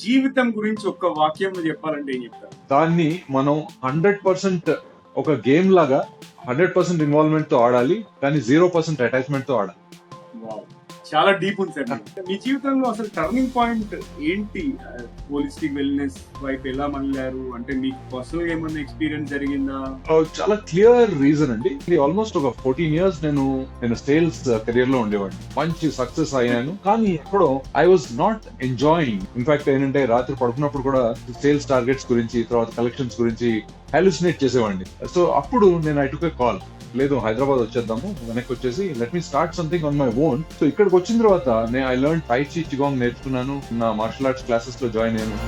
జీవితం గురించి ఒక్క వాక్యంలో చెప్పాలంటే ఏం చెప్తారు? దాన్ని మనం 100% ఒక గేమ్ లాగా 100% ఇన్వాల్వ్మెంట్ తో ఆడాలి, కానీ 0% అటాచ్మెంట్ తో ఆడాలి. వావ్! చాలా డీప్ ఉంది సార్. మీ జీవితంలో అసలు టర్నింగ్ పాయింట్ ఏంటి? హోలిస్టిక్ వెల్నెస్ వైపు ఎలా మళ్ళారు? అంటే మీకు పర్సనల్ ఏమన్నా ఎక్స్పీరియన్స్ జరిగిందా? చాలా క్లియర్ రీజన్ అండి. ఆల్మోస్ట్ ఒక 14 ఇయర్స్ నేను సేల్స్ కెరియర్ లో ఉండేవాడిని. మంచి సక్సెస్ అయ్యాను, కానీ ఎక్కడో I was not enjoying. In fact ఏంటంటే రాత్రి పడుకున్నప్పుడు కూడా సేల్స్ టార్గెట్స్ గురించి, తర్వాత కలెక్షన్స్ గురించి హాలుసినేట్ చేసేవాడిని. సో అప్పుడు నేను ఐ టుక్ ఎ కాల్, లేదు హైదరాబాద్ వచ్చేద్దాము, వెనక్కి వచ్చేసి let me start something on my own. So ఇక్కడికి వచ్చిన తర్వాత నేను I learn tai chi qigong నేర్చుకున్నాను, నా మార్షల్ ఆర్ట్స్ క్లాసెస్ లో జాయిన్ అయ్యాను.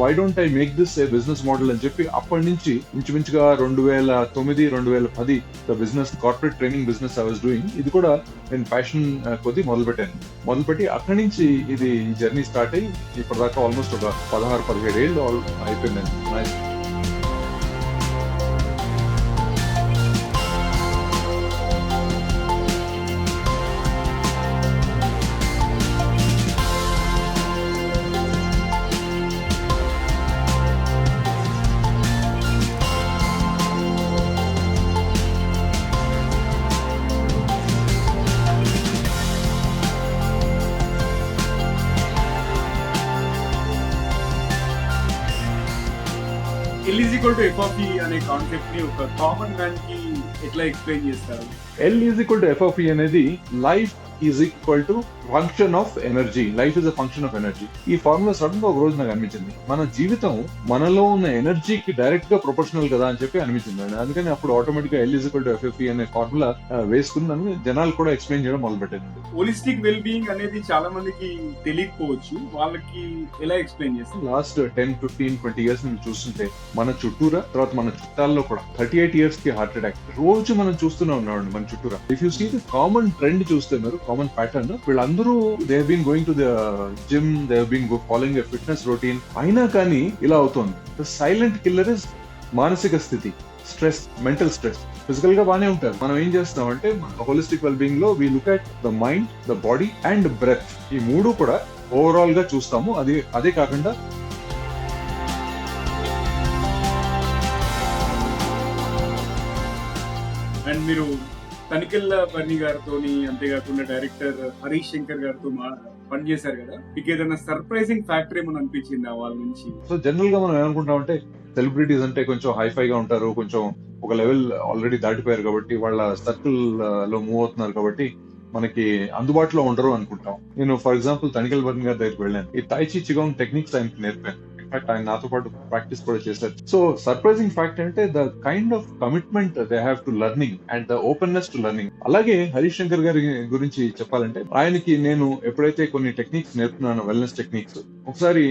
Why don't I make this a business model అని చెప్పి అప్పటి నుంచి ఇంచుమించుగా 2009, 2010 the business corporate training business I was doing. ఇది కూడా నేను ప్యాషన్ కొద్ది మొదలుపెట్టి అక్కడి నుంచి ఇది జర్నీ స్టార్ట్ అయ్యి ఇప్పటిదాకా ఆల్మోస్ట్ ఒక 16-17 ఏళ్ళు అయిపోయిందండి. L is equal to F of E అనే కాన్సెప్ట్ ని ఒక కామన్ మ్యాన్ కి ఎట్లా ఎక్స్ప్లెయిన్ చేస్తారు? L is equal to F of E అనేది life is equal to function of energy. Life is a function of energy. ఈ formula sudden గా ఒక రోజు నాకు అనిపించింది, మన జీవితం మనలో ఉన్న ఎనర్జీకి డైరెక్ట్ గా ప్రొపోర్షనల్ కదా అని చెప్పి అనిపించింది. అందుకని అప్పుడు ఆటోమేటిక్ గా L is equal to FFE అనే ఫార్ములా వేసుకున్నాను. జనాలు కూడా ఎక్స్ప్లెయిన్ చేయడం మొదలు పెట్టాను. హోలిస్టిక్ వెల్ బీయింగ్ అనేది చాలా మందికి తెలియకపోవచ్చు, వాళ్ళకి ఎలా ఎక్స్ప్లెయిన్ చేస్తారు? లాస్ట్ 10, 15, 20 ఇయర్స్ నుంచి చూస్తుంటే మన చుట్టూరా, తర్వాత మన చుట్టాల్లో కూడా 38 ఇయర్స్ కి హార్ట్ అటాక్ రోజు మనం చూస్తూనే ఉన్నాం మన చుట్టూరా. If you see the common trend చూస్తే మీరు, కామన్ ప్యాటర్న్, వీళ్ళందరూ they have been going to the gym, they have been following a fitness routine, అయినా కానీ ఇలా అవుతుంది. ద సైలెంట్ కిల్లర్ ఇస్ మానసిక స్థితి, స్ట్రెస్, మెంటల్ స్ట్రెస్. ఫిజికల్ గా బానే ఉంటారు. మనం ఏం చేస్తాం అంటే హోలిస్టిక్ వెల్ బీయింగ్ లో we look at the mind, the body and breath. ఈ మూడు కూడా ఓవరాల్ గా చూస్తాము. అదే కాకుండా అండ్ మీరు తనికెళ్ళ బర్ని గారితో, అంతేకాకుండా డైరెక్టర్ హరీష్ శంకర్ గారితో పనిచేశారు కదా, మీకు ఏదైనా సర్ప్రైజింగ్ ఫ్యాక్టర్ ఏమైనా అనిపించిందా వాళ్ళ నుంచి? సో జనరల్ గా మనం ఏమనుకుంటాం అంటే సెలబ్రిటీస్ అంటే కొంచెం హైఫై గా ఉంటారు, కొంచెం ఒక లెవెల్ ఆల్రెడీ దాటిపోయారు కాబట్టి, వాళ్ళ సర్కిల్ లో మూవ్ అవుతున్నారు కాబట్టి మనకి అందుబాటులో ఉండరు అనుకుంటాం. నేను ఫర్ ఎగ్జాంపుల్ తనికెల్ బర్ని గారి దగ్గరికి వెళ్ళాను. ఈ టై chi qigong టెక్నిక్స్ ఆయనకి నేర్పాను. ఇన్ఫాక్ట్ ఆయన నాతో పాటు ప్రాక్టీస్ కూడా చేశారు. సో సర్ప్రైజింగ్ ఫ్యాక్ట్ అంటే the kind of commitment they have to learning and the openness to learning. అలాగే హరీష్ శంకర్ గారి గురించి చెప్పాలంటే, ఆయనకి నేను ఎప్పుడైతే కొన్ని టెక్నిక్స్ నేర్పుతున్నాను, వెల్నెస్ టెక్నిక్స్, ఒకసారి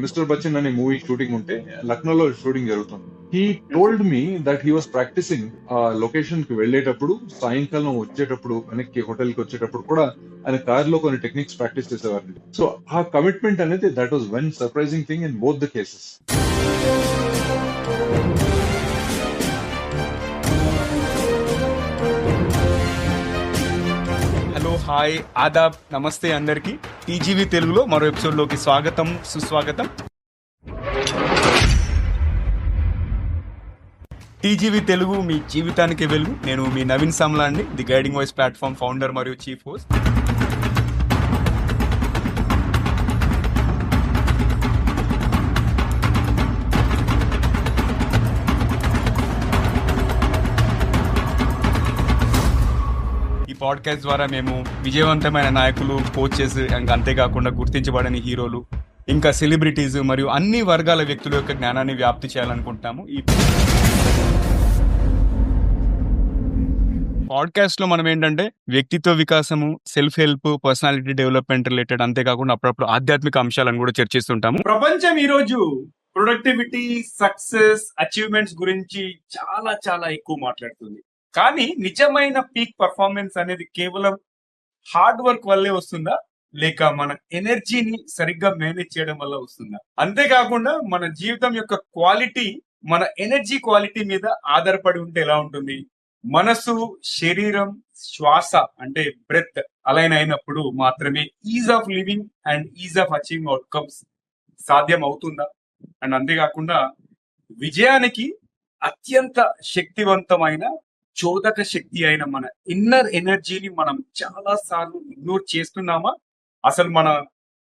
మిస్టర్ బచ్చన్ అనే మూవీ షూటింగ్ ఉంటే లక్నోలో షూటింగ్ జరుగుతుంది. He told me that he was practising location కి వెళ్లేటప్పుడు, సాయంకాలం వచ్చేటప్పుడు, వెనక్కి హోటల్ కి వచ్చేటప్పుడు కూడా ఆయన కార్ లో కొన్ని టెక్నిక్స్ ప్రాక్టీస్ చేసేవారు. సో ఆ కమిట్మెంట్ అనేది that was one surprising thing in both the cases. Hello, hi, ఆదాబ్, నమస్తే అందరికి. టీజీవీ తెలుగులో మరో ఎపిసోడ్ లోకి స్వాగతం, సుస్వాగతం. టీజీవీ తెలుగు, మీ జీవితానికి వెలుగు. నేను మీ నవీన్ సామ్లా అండి, the guiding voice platform founder మరియు చీఫ్ హోస్ట్. ఈ పాడ్కాస్ట్ ద్వారా మేము విజయవంతమైన నాయకులు, కోచెస్, అంతేకాకుండా గుర్తించబడని హీరోలు, ఇంకా సెలబ్రిటీస్ మరియు అన్ని వర్గాల వ్యక్తుల యొక్క జ్ఞానాన్ని వ్యాప్తి చేయాలనుకుంటున్నాము. ఈ పాడ్కాస్ట్ లో మనం ఏంటంటే వ్యక్తిత్వ వికాసము, self help, personality development related, అంతేకాకుండా అప్పుడప్పుడు ఆధ్యాత్మిక అంశాలను కూడా చర్చిస్తుంటాము. ప్రపంచం ఈ రోజు ప్రొడక్టివిటీ, సక్సెస్, అచీవ్మెంట్స్ గురించి చాలా చాలా ఎక్కువ మాట్లాడుతుంది. కానీ నిజమైన పీక్ పర్ఫార్మెన్స్ అనేది కేవలం హార్డ్ వర్క్ వల్లే వస్తుందా, లేక మన ఎనర్జీని సరిగ్గా మేనేజ్ చేయడం వల్ల వస్తుందా? అంతేకాకుండా మన జీవితం యొక్క క్వాలిటీ మన ఎనర్జీ క్వాలిటీ మీద ఆధారపడి ఉంటే ఎలా ఉంటుంది? మనసు, శరీరం, శ్వాస అంటే బ్రెత్ అలైన్ అయినప్పుడు మాత్రమే is of living and is of achieving outcomes సాధ్యం అవుతుందా? అండ్ అంతేకాకుండా విజయానికి అత్యంత శక్తివంతమైన చోదక శక్తి అయిన మన ఇన్నర్ ఎనర్జీని మనం చాలా సార్లు ఇగ్నోర్ చేస్తున్నామా? అసలు మన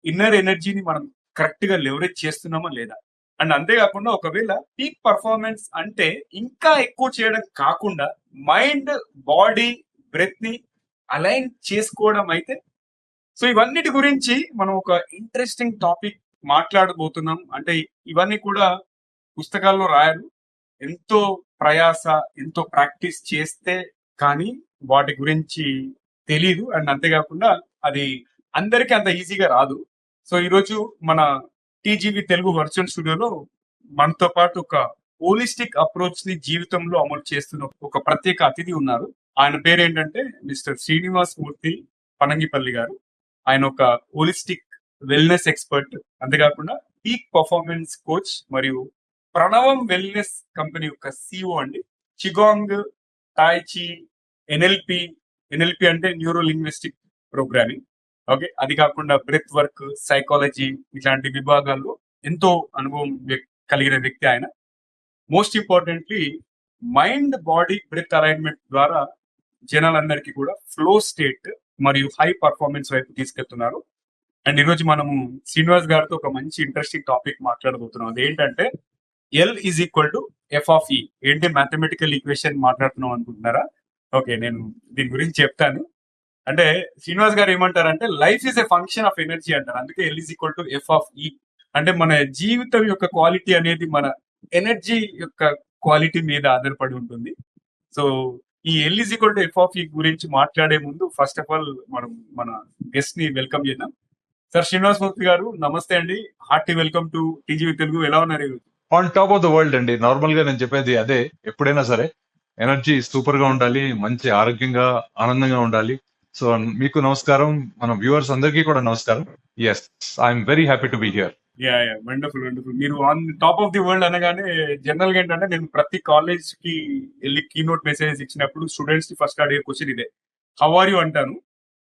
ఇన్నర్ ఎనర్జీని మనం కరెక్ట్ గా లెవరేజ్ చేస్తున్నామా లేదా? అండ్ అంతేకాకుండా ఒకవేళ పీక్ పర్ఫార్మెన్స్ అంటే ఇంకా ఎక్కువ చేయడం కాకుండా మైండ్, బాడీ, బ్రెత్ ని అలైన్ చేసుకోవడం అయితే, సో ఇవన్నిటి గురించి మనం ఒక ఇంట్రెస్టింగ్ టాపిక్ మాట్లాడబోతున్నాం. అంటే ఇవన్నీ కూడా పుస్తకాల్లో రాయరు, ఎంతో ప్రయాస, ఎంతో ప్రాక్టీస్ చేస్తే కానీ వాటి గురించి తెలీదు. అండ్ అంతేకాకుండా అది అందరికీ అంత ఈజీగా రాదు. సో ఈరోజు మన టీజీవి తెలుగు వర్చువల్ స్టూడియోలో మనతో పాటు ఒక హోలిస్టిక్ అప్రోచ్ ని జీవితంలో అమలు చేస్తున్న ఒక ప్రత్యేక అతిథి ఉన్నారు. ఆయన పేరు ఏంటంటే మిస్టర్ శ్రీనివాస్ మూర్తి పనంగిపల్లి గారు. ఆయన ఒక హోలిస్టిక్ వెల్నెస్ ఎక్స్పర్ట్, అంతేకాకుండా పీక్ పర్ఫార్మెన్స్ కోచ్ మరియు ప్రణవం వెల్నెస్ కంపెనీ యొక్క సిఇఓ అండి. చిగాంగ్, టాయ్చి, ఎన్ఎల్పి అంటే న్యూరో లింగ్విస్టిక్ ప్రోగ్రామింగ్, ఓకే, అది కాకుండా బ్రెత్ వర్క్, సైకాలజీ ఇట్లాంటి విభాగాల్లో ఎంతో అనుభవం కలిగిన వ్యక్తి ఆయన. Most importantly mind, body, breath alignment ద్వారా జనాలందరికీ కూడా ఫ్లో స్టేట్ మరియు హై పర్ఫార్మెన్స్ వైపు తీసుకెళ్తున్నారు. అండ్ ఈరోజు మనము శ్రీనివాస్ గారితో ఒక మంచి ఇంట్రెస్టింగ్ టాపిక్ మాట్లాడబోతున్నాం. అదేంటంటే L is equal to F of ఈ. ఏంటి మ్యాథమెటికల్ ఈక్వేషన్ మాట్లాడుతున్నాం అనుకుంటున్నారా? ఓకే, నేను దీని గురించి చెప్తాను. అంటే శ్రీనివాస్ గారు ఏమంటారంటే life is a function of energy అంటారు. అందుకే L is equal to F of ఈ. అంటే మన జీవితం యొక్క క్వాలిటీ అనేది మన ఎనర్జీ యొక్క క్వాలిటీ మీద ఆధారపడి ఉంటుంది. సో ఈ L is equal to F of ఈ గురించి మాట్లాడే ముందు ఫస్ట్ ఆఫ్ ఆల్ మనం మన గెస్ట్ ని వెల్కమ్ చేద్దాం. సార్ శ్రీనివాస్ మూర్తి గారు, నమస్తే అండి. Hearty welcome to TGV Telugu. ఎలా ఉన్నారు? On top of the world అండి. నార్మల్ గా నేను చెప్పేది అదే, ఎప్పుడైనా సరే ఎనర్జీ సూపర్ గా ఉండాలి, మంచి ఆరోగ్యంగా ఆనందంగా ఉండాలి. సో మీకు నమస్కారం, మన వ్యూవర్స్ అందరికీ కూడా నమస్కారం. Yes, I'm very happy to be here. Yeah yeah, wonderful wonderful. మీరు on top of the world అనగానే జనరల్ గా ఏంటంటే నేను ప్రతి కాలేజ్ కి వెళ్ళి కీనోట్ మెసేజెస్ ఇచ్చినప్పుడు స్టూడెంట్స్ కి ఫస్ట్ అడిగే క్వశ్చన్ ఇదే, హౌ ఆర్ యూ అంటాను.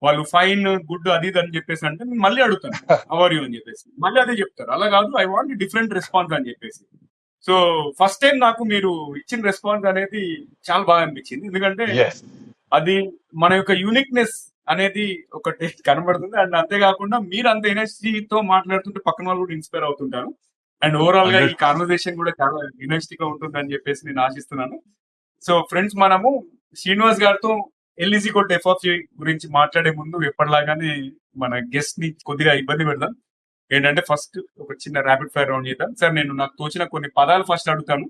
వాళ్ళు ఫైన్, గుడ్, అది ఇది అని చెప్పేసి అంటే నేను మళ్ళీ అడుగుతాను హౌ ఆర్ యూ అని చెప్పేసి, మళ్ళీ అదే చెప్తారు. అలా కాదు, ఐ వాంట్ డిఫరెంట్ రెస్పాన్స్ అని చెప్పేసి. సో ఫస్ట్ టైం నాకు మీరు ఇచ్చిన రెస్పాన్స్ అనేది చాలా బాగా అనిపించింది, ఎందుకంటే అది మన యొక్క యూనిక్నెస్ అనేది ఒకటి కనబడుతుంది. అండ్ అంతేకాకుండా మీరు అంత ఎనర్జీతో మాట్లాడుతుంటే పక్కన వాళ్ళు కూడా ఇన్స్పైర్ అవుతుంటారు. అండ్ ఓవరాల్ గా ఈ కాన్వర్సేషన్ కూడా చాలా ఎనర్జెటిక్ గా ఉంటుంది అని చెప్పేసి నేను ఆశిస్తున్నాను. సో ఫ్రెండ్స్, మనము శ్రీనివాస్ గారితో L is equal to F of గురించి మాట్లాడే ముందు ఎప్పటిలాగానే మన గెస్ట్ ని కొద్దిగా ఇబ్బంది పెడదాం. ఏంటంటే ఫస్ట్ ఒక చిన్న ర్యాపిడ్ ఫైర్ రౌండ్ చేద్దాం. సార్, నేను నాకు తోచిన కొన్ని పదాలు ఫస్ట్ అడుగుతాను,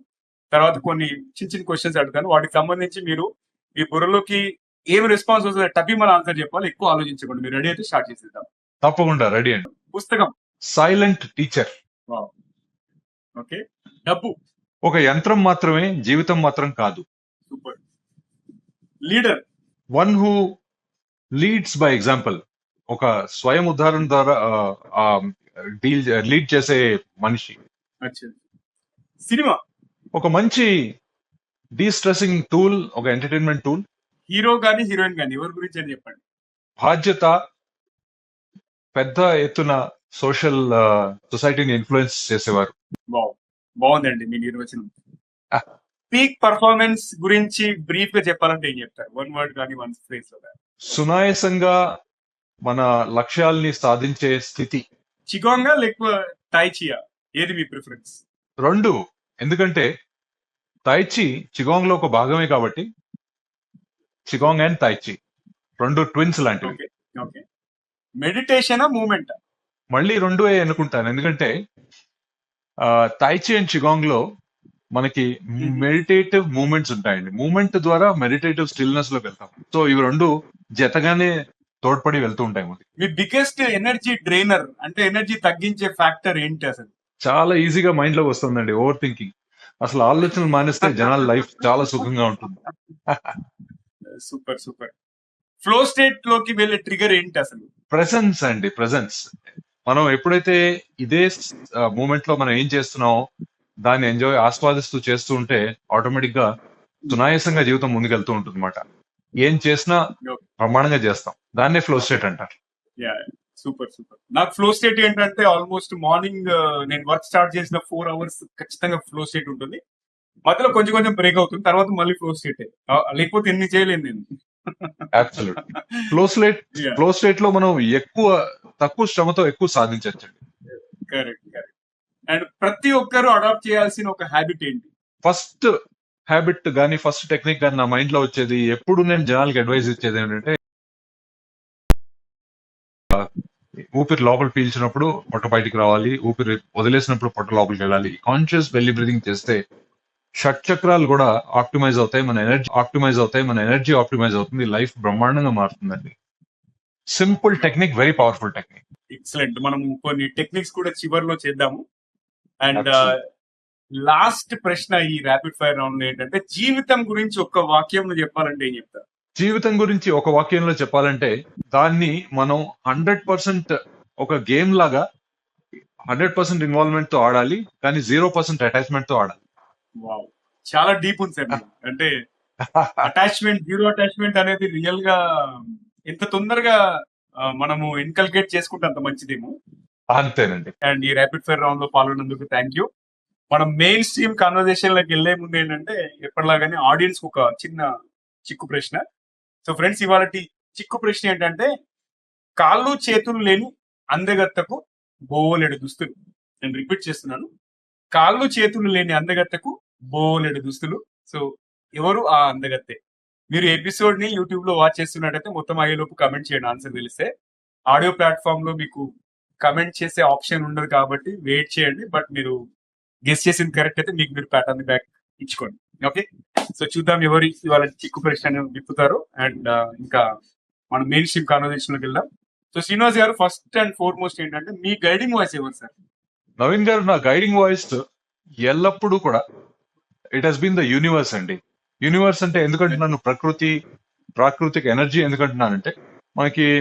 తర్వాత కొన్ని చిన్న చిన్న క్వశ్చన్స్ అడుగుతాను. వాటికి సంబంధించి మీరు ఈ బుర్రలోకి ఏం రెస్పాన్స్ వస్తుంది టపీ మన ఆన్సర్ చెప్పాలి, ఎక్కువ ఆలోచించకండి. మీరు రెడీ అయితే స్టార్ట్ చేసేద్దాం. తప్పకుండా రెడీ అండి. పుస్తకం. Silent teacher. ఓకే. డబ్బు. ఒక యంత్రం మాత్రమే, జీవితం మాత్రం కాదు. Super. Leader. One who leads by example. ఒక స్వయం ఉదాహరణ ద్వారా లీడ్ చేసే మనిషి. సినిమా. ఒక మంచి డీస్ట్రెసింగ్ టూల్, ఒక ఎంటర్టైన్మెంట్ టూల్. హీరో గానీ హీరోయిన్ గానీ ఎవరి గురించి అని చెప్పండి. బాధ్యత, పెద్ద ఎత్తున సోషల్ సొసైటీని ఇన్ఫ్లుయెన్స్ చేసేవారు. బాగుందండి మీ నిర్వచనం. పీక్ పర్ఫార్మెన్స్ గురించి బ్రీఫ్ గా చెప్పాలంటే ఏం చెప్తారు? వన్ వర్డ్ కానీ వన్ ఫ్రేజ్ లో. సునాయాసంగా మన లక్ష్యాల్ని సాధించే స్థితి. చిగాంగా లేకపోతే టైచియా, ఏది మీ ప్రిఫరెన్స్? రెండు. ఎందుకంటే టైచి చిగాంగ్ లో ఒక భాగమే కాబట్టి చిగాంగ్ అండ్ టైచి రెండు ట్విన్స్ లాంటివి. Meditation movement? మళ్ళీ రెండు అనుకుంటాను, ఎందుకంటే టైచి అండ్ చిగాంగ్ లో మనకి మెడిటేటివ్ మూమెంట్స్ ఉంటాయండి. మూమెంట్ ద్వారా మెడిటేటివ్ స్టిల్నెస్ లోకి వెళ్తాం. సో ఇవి రెండు జతగానే తోడ్పడి వెళ్తూ ఉంటాయి. మీ బిగ్గెస్ట్ ఎనర్జీ డ్రైనర్ అంటే ఎనర్జీ తగ్గించే ఫ్యాక్టర్ ఏంటి అసలు? చాలా ఈజీగా మైండ్ లోకి వస్తుందండి, ఓవర్ థింకింగ్. అసలు ఆలోచనలు మానేస్తే జనాల లైఫ్ చాలా సుఖంగా ఉంటుంది. Super super. ఫ్లో స్టేట్ లోకి వెళ్ళే ట్రిగర్ ఏంటి అసలు? ప్రెసెన్స్ అండి, ప్రెసెన్స్. మనం ఎప్పుడైతే ఇదే మూమెంట్ లో మనం ఏం చేస్తున్నామో దాన్ని ఆస్వాదిస్తూ చేస్తూ ఉంటే ఆటోమేటిక్ గా సునాయాసంగా జీవితం ముందుకెళ్తూ ఉంటుంది అనమాట. ఏం చేసినా బ్రహ్మాండంగా చేస్తాం. దాన్నే ఫ్లో స్టేట్ అంటారు. Super super. నాకు ఫ్లో స్టేట్ ఏంటంటే ఆల్మోస్ట్ మార్నింగ్ నేను వర్క్ స్టార్ట్ చేసిన 4 hours ఖచ్చితంగా ఫ్లో స్టేట్ ఉంటుంది. మధ్యలో కొంచెం కొంచెం బ్రేక్ అవుతుంది, తర్వాత మళ్ళీ ఫ్లో స్టేట్. లేకపోతే ఎన్ని చేయలేను నేను. అబ్సల్యూట్. ఫ్లో స్టేట్ లో మనం తక్కువ శ్రమతో ఎక్కువ సాధించవచ్చండి. Correct correct. అండ్ ప్రతి ఒక్కరు అడాప్ట్ చేయాల్సిన ఒక హ్యాబిట్ ఏంటి? ఫస్ట్ హ్యాబిట్ గానీ ఫస్ట్ టెక్నిక్ గానీ నా మైండ్ లో వచ్చేది, ఎప్పుడు నేను జనాలకి అడ్వైస్ ఇచ్చేది ఏంటంటే, ఊపిరి లోపల పీల్చినప్పుడు పొట్ట బయటికి రావాలి, ఊపిరి వదిలేసినప్పుడు పొట్ట లోపలికి వెళ్ళాలి. కాన్షియస్ బెల్లీ బ్రీదింగ్ చేస్తే షట్ చక్రాలు కూడా ఆప్టిమైజ్ అవుతాయి, మన ఎనర్జీ ఆప్టిమైజ్ అవుతుంది, లైఫ్ బ్రహ్మాండంగా మారుతుందండి. Simple technique, very powerful technique. Excellent. మనం కొన్ని టెక్నిక్స్ కూడా చివర్లో చేద్దాము. And Absolutely. లాస్ట్ ప్రశ్న ఈ ర్యాపిడ్ ఫైర్ రౌండ్ ఏంటంటే, జీవితం గురించి ఒక్క వాక్యంలో చెప్పాలంటే ఏం చెప్తారు? జీవితం గురించి ఒక వాక్యంలో చెప్పాలంటే, దాన్ని మనం 100% ఒక గేమ్ లాగా 100% ఇన్వాల్వ్మెంట్ తో ఆడాలి, కానీ 0% అటాచ్మెంట్ తో ఆడాలి. వావ్, చాలా డీప్ ఉంది సార్. అంటే అటాచ్మెంట్, జీరో అటాచ్మెంట్ అనేది రియల్ గా ఎంత తొందరగా మనము ఇన్కల్కేట్ చేసుకుంటే అంత మంచిదేమో. అంతేనండి. అండ్ ఈ ర్యాపిడ్ ఫైర్ రౌండ్ లో పాల్గొన్నందుకు థ్యాంక్ యూ. మనం మెయిన్ స్ట్రీమ్ కాన్వర్సేషన్ లోకి వెళ్లే ముందు ఏంటంటే, ఎప్పటిలాగానే ఆడియన్స్ ఒక చిన్న చిక్కు ప్రశ్న. సో ఫ్రెండ్స్, ఇవాళ చిక్కు ప్రశ్న ఏంటంటే, కాళ్ళు చేతులు లేని అందగత్తకు బోలెడు దుస్తులు. నేను రిపీట్ చేస్తున్నాను, కాళ్ళు చేతులు లేని అందగత్తకు బోలెడు దుస్తులు. సో ఎవరు ఆ అందగత్తే? మీరు ఎపిసోడ్ ని యూట్యూబ్ లో వాచ్ చేస్తున్నట్టయితే మొత్తం అయ్యేలోపు కమెంట్ చేయండి ఆన్సర్ తెలిస్తే. ఆడియో ప్లాట్ఫామ్ లో మీకు కమెంట్ చేసే ఆప్షన్ ఉండదు కాబట్టి వెయిట్ చేయండి. బట్ మీరు గెస్ చేసింది కరెక్ట్ అయితే మీకు మీరు ప్యాటర్న్ బ్యాక్ ఇచ్చుకోండి. ఓకే, సో చూద్దాం ఎవరు ఇవాళ చిక్కు ప్రశ్న విప్పుతారు. అండ్ ఇంకా మనం మెయిన్ స్ట్రీమ్ కాన్వర్సేషన్ లోకి వెళ్దాం. సో శ్రీనివాస్ గారు, ఫస్ట్ అండ్ ఫార్మోస్ట్ ఏంటంటే, మీ గైడింగ్ వాయిస్ ఎవరు సార్? నవీన్ గారు, నా గైడింగ్ వాయిస్ ఎల్లప్పుడూ కూడా it has been the universe అండి. యూనివర్స్ అంటే ఎందుకంటున్నాను, ప్రాకృతిక ఎనర్జీ ఎందుకంటున్నానంటే,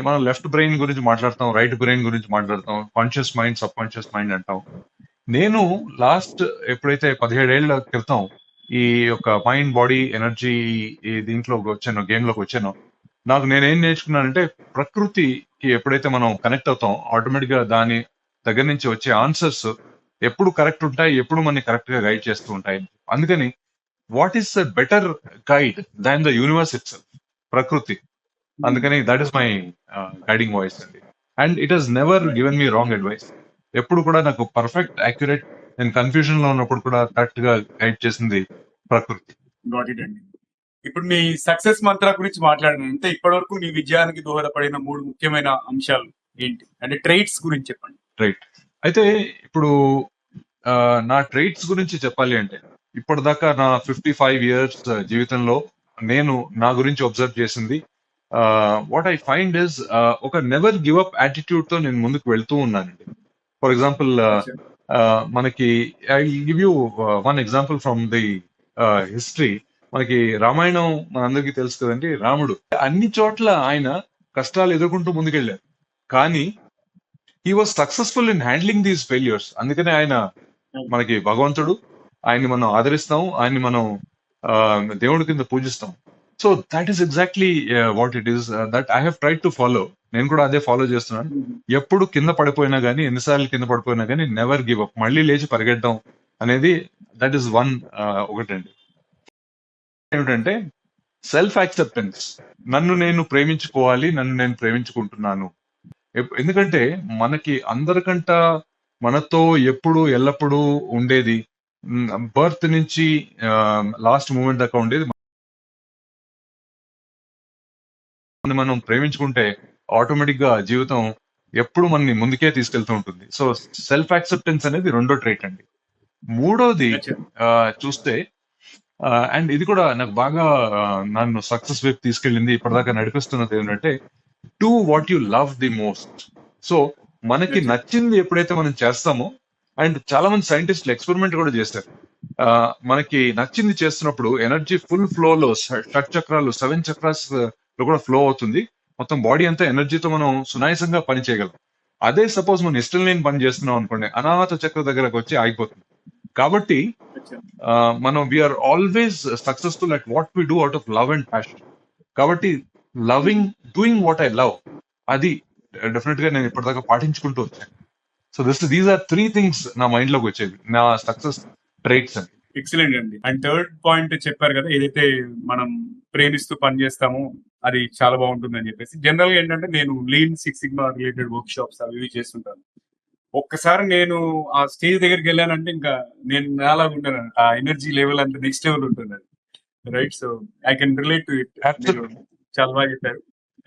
మనం లెఫ్ట్ బ్రెయిన్ గురించి మాట్లాడతాం, రైట్ బ్రెయిన్ గురించి మాట్లాడతాం, conscious mind, sub conscious mind అంటాం. నేను లాస్ట్ ఎప్పుడైతే 17 ఏళ్ల క్రితం ఈ యొక్క మైండ్ బాడీ ఎనర్జీ దీంట్లోకి వచ్చానో, గేమ్ లోకి వచ్చానో, నేనేం నేర్చుకున్నానంటే, ప్రకృతికి ఎప్పుడైతే మనం కనెక్ట్ అవుతాం, ఆటోమేటిక్ గా దాని దగ్గర నుంచి వచ్చే ఆన్సర్స్ ఎప్పుడు కరెక్ట్ ఉంటాయి, ఎప్పుడు మనని కరెక్ట్ గా గైడ్ చేస్తూ ఉంటాయి. అందుకని what is the better guide than the universe itself, ప్రకృతి. అందుకని that is my guiding voice అండి. And it has never given me wrong advice. ఎప్పుడు కూడా నాకు పర్ఫెక్ట్, యాక్యురేట్, నేను కన్ఫ్యూజన్ లో ఉన్నప్పుడు కూడా కరెక్ట్ గా గైడ్ చేసింది ప్రకృతి. గాట్ ఇట్ అండి. ఇప్పుడు మీ సక్సెస్ మంత్ర గురించి మాట్లాడినంటే, ఇప్పటి వరకు మీ విజయానికి దోహదపడిన 3 ముఖ్యమైన అంశాలు ఏంటి? అంటే ట్రైట్స్ గురించి చెప్పండి. రైట్. అయితే ఇప్పుడు నా ట్రైట్స్ గురించి చెప్పాలి అంటే, ఇప్పటిదాకా నా 55 years జీవితంలో నేను నా గురించి అబ్జర్వ్ చేసింది, వాట్ ఐ ఫైండ్ ఇస్, ఒక నెవర్ గివ్ అప్ యాటిట్యూడ్ తో నేను ముందుకు వెళ్తూ ఉన్నానండి. ఫర్ ఎగ్జాంపుల్, మనకి I give you one example from the history. మనకి రామాయణం మనందరికీ తెలుసు కదండి. రాముడు అన్ని చోట్ల ఆయన కష్టాలు ఎదుర్కొంటూ ముందుకెళ్ళారు, కానీ he was successful in handling these failures. అందుకనే ఆయన మనకి భగవంతుడు. ఆయన్ని మనం ఆదరిస్తాం, ఆయన్ని మనం దేవుడి కింద పూజిస్తాం. So that is exactly what it is that I have tried to follow. నేను కూడా అదే ఫాలో చేస్తున్నాను. ఎప్పుడు కింద పడిపోయినా గానీ, ఎన్నిసార్లు కింద పడిపోయినా గానీ, నెవర్ గివ్ అప్, మళ్ళీ లేచి పరిగెట్టడం అనేది దట్ ఈస్ వన్. ఒకటండి ఏమిటంటే, సెల్ఫ్ యాక్సెప్టెన్స్. నన్ను నేను ప్రేమించుకోవాలి, నన్ను నేను ప్రేమించుకుంటున్నాను. ఎందుకంటే మనకి అందరికంట మనతో ఎప్పుడు ఎల్లప్పుడూ ఉండేది, బర్త్ నుంచి లాస్ట్ మూమెంట్ దాకా ఉండేది మనం ప్రేమించుకుంటే ఆటోమేటిక్ గా జీవితం ఎప్పుడు మనని ముందుకే తీసుకెళ్తూ ఉంటుంది. సో సెల్ఫ్ యాక్సెప్టెన్స్ అనేది రెండో ట్రైట్ అండి. మూడోది చూస్తే, అండ్ ఇది కూడా నాకు బాగా నన్ను సక్సెస్ వైపు తీసుకెళ్ళింది, ఇప్పటిదాకా నడిపిస్తున్నది ఏంటంటే, do what you love the most. So మనకి నచ్చింది ఎప్పుడైతే మనం చేస్తామో, అండ్ చాలా మంది సైంటిస్టులు ఎక్స్పెరిమెంట్ కూడా చేస్తారు, మనకి నచ్చింది చేస్తున్నప్పుడు ఎనర్జీ ఫుల్ ఫ్లో లో, షట్ చక్రాలు, 7 చక్రాస్ లో కూడా ఫ్లో అవుతుంది. మొత్తం బాడీ అంతా ఎనర్జీతో మనం సునాయాసంగా పని చేయగలం. అదే సపోజ్ మనం ఇష్టం లేని పని చేస్తున్నాం అనుకోండి, అనాహత చక్ర దగ్గరకు వచ్చి ఆగిపోతుంది. కాబట్టి మనం we're always successful at what we do out of love and passion. కాబట్టి loving doing what I love, అది డెఫినెట్ గా నేను ఇప్పటిదాకా పాటించుకుంటూ వచ్చాను. సో దీస్ ఆర్ 3 థింగ్స్ నా మైండ్ లోకి వచ్చేవి, నా సక్సెస్ ట్రైట్స్ అని. ఎక్సలెంట్ అండి. అండ్ థర్డ్ పాయింట్ చెప్పారు కదా, ఏదైతే మనం ప్రేమిస్తూ పని చేస్తామో అది చాలా బాగుంటుంది అని చెప్పేసి. జనరల్ గా ఏంటంటే నేను lean six sigma related work shops అవి ఇవి చేస్తుంటాను. ఒక్కసారి నేను ఆ స్టేజ్ దగ్గరికి వెళ్ళానంటే ఇంకా నేను నాలాగా ఉంటాను, ఆ ఎనర్జీ లెవెల్ అంత నెక్స్ట్ లెవెల్ ఉంటుంది అది. Right, so I can relate to it. మీరు చాలా బాగా చెప్పారు.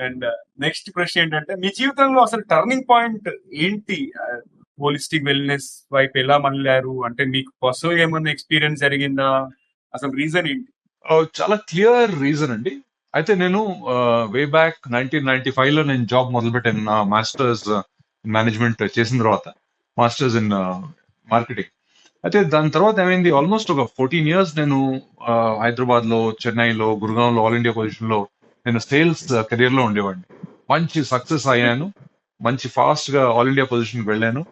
అండ్ నెక్స్ట్ ప్రశ్న ఏంటంటే, మీ జీవితంలో అసలు టర్నింగ్ పాయింట్ ఏంటి? హోలిస్టిక్ వెల్నెస్ వైపు ఎలా మళ్ళారు? అంటే మీకు పర్సనల్ ఏమన్నా ఎక్స్పీరియన్స్ జరిగిందా? అసలు రీజన్ ఏంటి? చాలా క్లియర్ రీజన్ అండి. అయితే నేను వే బ్యాక్ 1995 లో నేను జాబ్ మొదలు పెట్టాను, నా మాస్టర్స్ మేనేజ్మెంట్ చేసిన తర్వాత, మాస్టర్స్ ఇన్ మార్కెటింగ్. అయితే దాని తర్వాత ఏమైంది, ఆల్మోస్ట్ ఒక 14 ఇయర్స్ నేను హైదరాబాద్ లో, చెన్నైలో, గురుగాంలో ఆల్ ఇండియా పొజిషన్ లో నేను సేల్స్ కెరియర్ లో ఉండేవాడిని. మంచి సక్సెస్ అయ్యాను, మంచి ఫాస్ట్ గా ఆల్ ఇండియా పొజిషన్ వెళ్ళాను,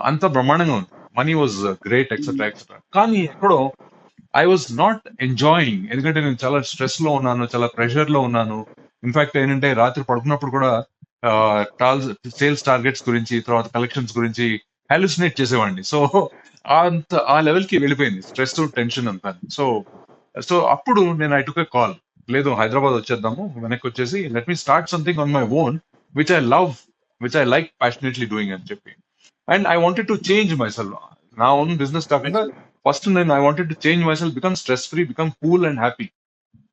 అంత బ్రహ్మాండంగా ఉంది, money was great etcetera etcetera. కానీ ఎక్కడో ఐ వాజ్ నాట్ ఎంజాయింగ్, ఎందుకంటే నేను చాలా స్ట్రెస్ లో ఉన్నాను, చాలా ప్రెషర్ లో ఉన్నాను. ఇన్ఫాక్ట్ ఏంటంటే రాత్రి పడుకున్నప్పుడు కూడా సేల్స్ టార్గెట్స్ గురించి, తర్వాత కలెక్షన్స్ గురించి హాలుసినేట్ చేసేవాడిని. సో అంత ఆ లెవెల్ కి వెళ్ళిపోయింది స్ట్రెస్, టెన్షన్ అంతా. సో అప్పుడు నేను ఐ టుక్ ఎ కాల్, లేదు హైదరాబాద్ వచ్చేద్దాము, వెనక్కి వచ్చేసి let me start something on my own which I love, which I like passionately doing అని చెప్పి. And I wanted to change my self, నా ఓన్ బిజినెస్ కాకుండా ఫస్ట్ నేను I wanted to change my self, become stress free, become cool and happy.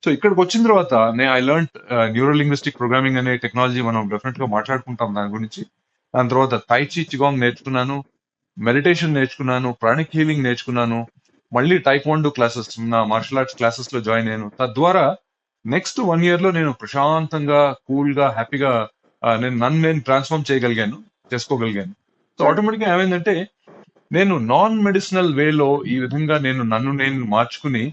So ఇక్కడికి వచ్చిన తర్వాత I learn neuro linguistic programming అనే technology, మనం డెఫినెట్ గా మాట్లాడుకుంటాం దాని గురించి. దాని తర్వాత తై చీ చిగాంగ్ నేర్చుకున్నాను, మెడిటేషన్ నేర్చుకున్నాను, ప్రాణిక్ హీలింగ్ నేర్చుకున్నాను, మళ్ళీ టైక్వాండో క్లాసెస్, నా మార్షల్ ఆర్ట్స్ క్లాసెస్ లో జాయిన్ అయ్యాను. తద్వారా నెక్స్ట్ 1 year లో నేను ప్రశాంతంగా, కూల్ గా, హ్యాపీగా నన్ను నేను ట్రాన్స్ఫార్మ్ చేసుకోగలిగాను. సో ఆటోమేటిక్ గా ఏమైందంటే, నేను నాన్ మెడిసినల్ వేలో ఈ విధంగా నన్ను నేను మార్చుకుని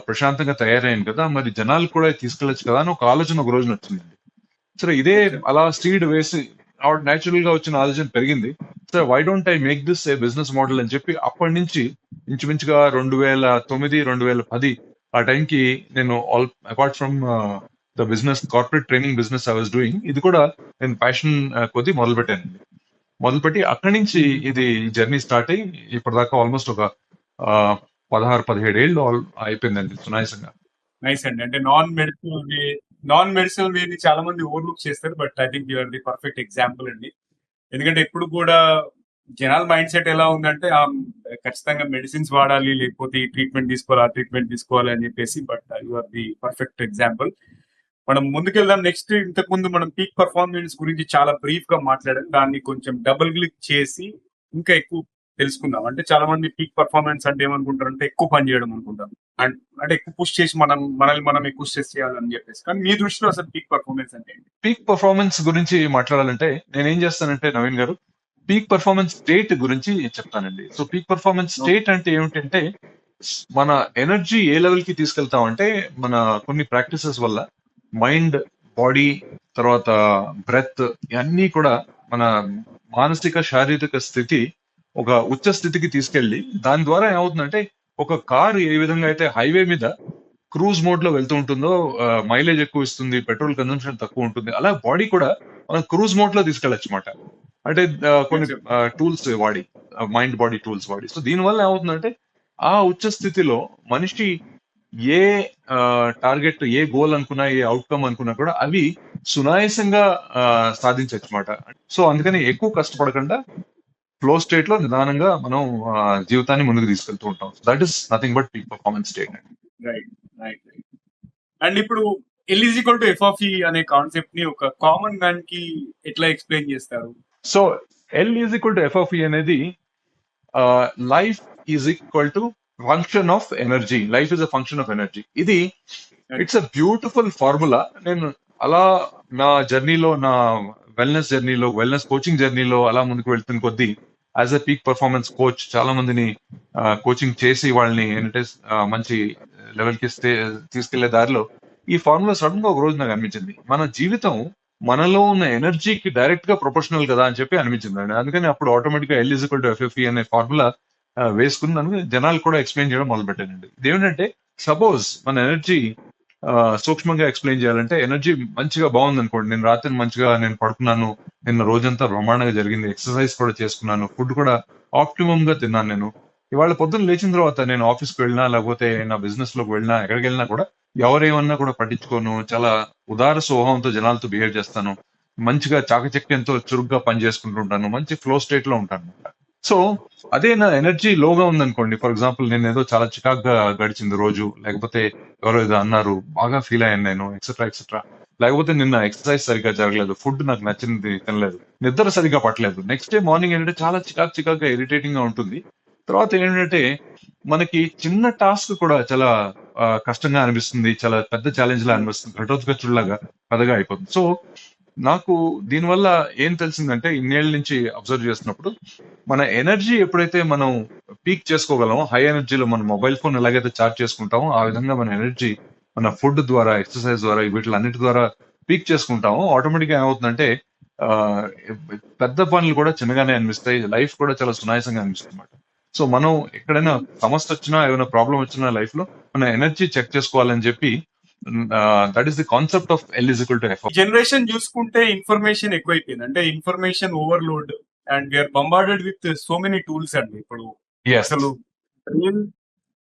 ప్రశాంతంగా తయారయ్యాను కదా, మరి జనాలు కూడా తీసుకెళ్ళచ్చు కదా అని ఒక ఆలోచన ఒక రోజున వచ్చిందండి. సరే ఇదే అలా సీడ్ వేసి న్యాచురల్ గా వచ్చిన ఆలోచన పెరిగింది. సరే why don't I make this a business model అని చెప్పి అప్పటి నుంచి ఇంచుమించుగా 2009, 2010 ఆ టైంకి నేను apart from the business, corporate training business I was doing, ఇది కూడా నేను ప్యాషన్ కొద్ది మొదలుపెట్టానండి. మొదలుపెట్టి అక్కడి నుంచి ఇది జర్నీ స్టార్ట్ అయ్యి ఇప్పటిదాకా ఆల్మోస్ట్ ఒక 16-17 ఏళ్ళు అయిపోయిందండి సునాయాసంగా. నైస్ అండి. అంటే నాన్ మెడిసినల్ వేని చాలా మంది ఓవర్లుక్ చేస్తారు, but I think you're the perfect example అండి. ఎందుకంటే ఎప్పుడు కూడా జనాల మైండ్ సెట్ ఎలా ఉందంటే, ఖచ్చితంగా మెడిసిన్స్ వాడాలి, లేకపోతే ఈ ట్రీట్మెంట్ తీసుకోవాలి, ఆ ట్రీట్మెంట్ తీసుకోవాలి అని చెప్పేసి. But you're the perfect example. మనం ముందుకెళ్దాం. నెక్స్ట్, ఇంతకు ముందు మనం పీక్ పర్ఫార్మెన్స్ గురించి చాలా బ్రీఫ్ గా మాట్లాడాం, దాన్ని కొంచెం డబుల్ క్లిక్ చేసి ఇంకా ఎక్కువ తెలుసుకుందాం. అంటే చాలా మంది పీక్ పర్ఫార్మెన్స్ అంటే ఏమనుకుంటారు అంటే ఎక్కువ పని చేయడం అనుకుంటారు, అంటే ఎక్కువ పుష్ చేసి మనల్ని మనం ఎక్కువ స్ట్రెస్ చేయాలని చెప్పేసి. కానీ మీ దృష్టిలో అసలు పీక్ పర్ఫార్మెన్స్ అంటే ఏంటి? పీక్ పర్ఫార్మెన్స్ గురించి మాట్లాడాలంటే నేనేం చేస్తానంటే, నవీన్ గారు, పీక్ పర్ఫార్మెన్స్ స్టేట్ గురించి చెప్తానండి. సో పీక్ పర్ఫార్మెన్స్ స్టేట్ అంటే ఏమిటంటే, మన ఎనర్జీ ఏ లెవెల్ కి తీసుకెళ్తామంటే, మన కొన్ని ప్రాక్టీసెస్ వల్ల మైండ్, బాడీ, తర్వాత బ్రెత్, ఇవన్నీ కూడా మన మానసిక, శారీరక స్థితి ఒక ఉచ్చ స్థితికి తీసుకెళ్లి, దాని ద్వారా ఏమవుతుందంటే, ఒక కారు ఏ విధంగా అయితే హైవే మీద క్రూజ్ మోడ్ లో వెళ్తూ ఉంటుందో, మైలేజ్ ఎక్కువ ఇస్తుంది, పెట్రోల్ కన్సంప్షన్ తక్కువ ఉంటుంది, అలా బాడీ కూడా మనం క్రూజ్ మోడ్ లో తీసుకెళ్ళచ్చు అనమాట. అంటే కొన్ని టూల్స్ వాడి, మైండ్ బాడీ టూల్స్ వాడి. సో దీనివల్ల ఏమవుతుందంటే, ఆ ఉచ్చ స్థితిలో మనిషి ఏ టార్గెట్, ఏ గోల్ అనుకున్నా, ఏ అవుట్కమ్ అనుకున్నా కూడా అవి సునాయాసంగా సాధించవచ్చు అనమాట. సో అందుకని ఎక్కువ కష్టపడకుండా ఫ్లో స్టేట్ లో నిదానంగా మనం జీవితాన్ని ముందుకు తీసుకెళ్తూ ఉంటాం. That is nothing but peak performance state. Right right right. And ఇప్పుడు L = F(E) అనే కాన్సెప్ట్ ని ఒక కామన్ మ్యాన్ కి ఎట్లా ఎక్స్ప్లెయిన్ చేస్తారు? సో L = F(E) అనేది life is equal to function of energy. Life is a function of energy. ఇది it's a beautiful formula. నేను అలా నా జర్నీలో, నా వెల్నెస్ జర్నీలో, వెల్నెస్ కోచింగ్ జర్నీలో అలా ముందుకు వెళ్తున్న కొద్దీ, as a peak performance coach చాలా మందిని కోచింగ్ చేసి వాళ్ళని ఏంటంటే మంచి లెవెల్ కి తీసుకెళ్లే దారిలో ఈ ఫార్ములా సడన్ గా ఒక రోజు నాకు అనిపించింది, మన జీవితం మనలో ఉన్న ఎనర్జీకి డైరెక్ట్ గా ప్రొపోర్షనల్ కదా అని చెప్పి అనిపించింది అండి. అందుకని అప్పుడు ఆటోమేటిక్ గా L = FFE అనే ఫార్ములా వేసుకుని నన్ను జనాలు కూడా ఎక్స్ప్లెయిన్ చేయడం మొదలు పెట్టానండి. ఇదేంటంటే సపోజ్ మన ఎనర్జీ సూక్ష్మంగా ఎక్స్ప్లెయిన్ చేయాలంటే ఎనర్జీ మంచిగా బాగుంది అనుకోండి. నేను రాత్రి మంచిగా నేను పడుకున్నాను, నిన్న రోజంతా బ్రహ్మాండంగా జరిగింది, ఎక్సర్సైజ్ కూడా చేసుకున్నాను, ఫుడ్ కూడా ఆప్టిమమ్ గా తిన్నాను. నేను ఇవాళ పొద్దున్న లేచిన తర్వాత నేను ఆఫీస్కి వెళ్ళినా లేకపోతే నా బిజినెస్ లోకి వెళ్ళినా ఎక్కడికి వెళ్ళినా కూడా ఎవరేమన్నా కూడా పట్టించుకోను, చాలా ఉదార స్వభావంతో జనాలతో బిహేవ్ చేస్తాను, మంచిగా చాకచక్యంతో చురుగ్గా పని చేసుకుంటూ ఉంటాను, మంచి ఫ్లో స్టేట్ లో ఉంటాను. సో అదే నా ఎనర్జీ లోగా ఉందనుకోండి, ఫర్ ఎగ్జాంపుల్ నేను ఏదో చాలా చికాగ్గా గడిచింది రోజు, లేకపోతే ఎవరో ఏదో అన్నారు బాగా ఫీల్ అయ్యాను నేను, ఎక్సెట్రా ఎక్సెట్రా, లేకపోతే నిన్న ఎక్సర్సైజ్ సరిగ్గా జరగలేదు, ఫుడ్ నాకు నచ్చింది తినలేదు, నిద్ర సరిగ్గా పట్టలేదు, నెక్స్ట్ డే మార్నింగ్ ఏంటంటే చాలా చికాగ్గా ఇరిటేటింగ్ గా ఉంటుంది. తర్వాత ఏంటంటే మనకి చిన్న టాస్క్ కూడా చాలా కష్టంగా అనిపిస్తుంది, చాలా పెద్ద ఛాలెంజ్ లా అనిపిస్తుంది, ఘటోత్కచుడిలాగా పెద్దగా అయిపోతుంది. సో నాకు దీనివల్ల ఏం తెలిసిందంటే ఇన్నేళ్ల నుంచి అబ్జర్వ్ చేస్తున్నప్పుడు మన ఎనర్జీ ఎప్పుడైతే మనం పీక్ చేసుకోగలమో, హై ఎనర్జీలో మన మొబైల్ ఫోన్ ఎలాగైతే చార్జ్ చేసుకుంటామో ఆ విధంగా మన ఎనర్జీ మన ఫుడ్ ద్వారా, ఎక్సర్సైజ్ ద్వారా, వీటిలన్నిటి ద్వారా పీక్ చేసుకుంటామో ఆటోమేటిక్ గా ఏమవుతుందంటే ఆ, పెద్ద పనులు కూడా చిన్నగానే అనిపిస్తాయి, లైఫ్ కూడా చాలా సునాయాసంగా అనిపిస్తుంది అన్నమాట. సో మనం ఎక్కడైనా సమస్య వచ్చినా ఏమైనా ప్రాబ్లం వచ్చినా లైఫ్ లో మన ఎనర్జీ చెక్ చేసుకోవాలని చెప్పి that is the concept of L is equal to F. Generation చూసుకుంటే ఇన్ఫర్మేషన్ ఎక్కువైపోయింది, అంటే information overload and we're bombarded with so many tools అండి. ఇప్పుడు అసలు రీల్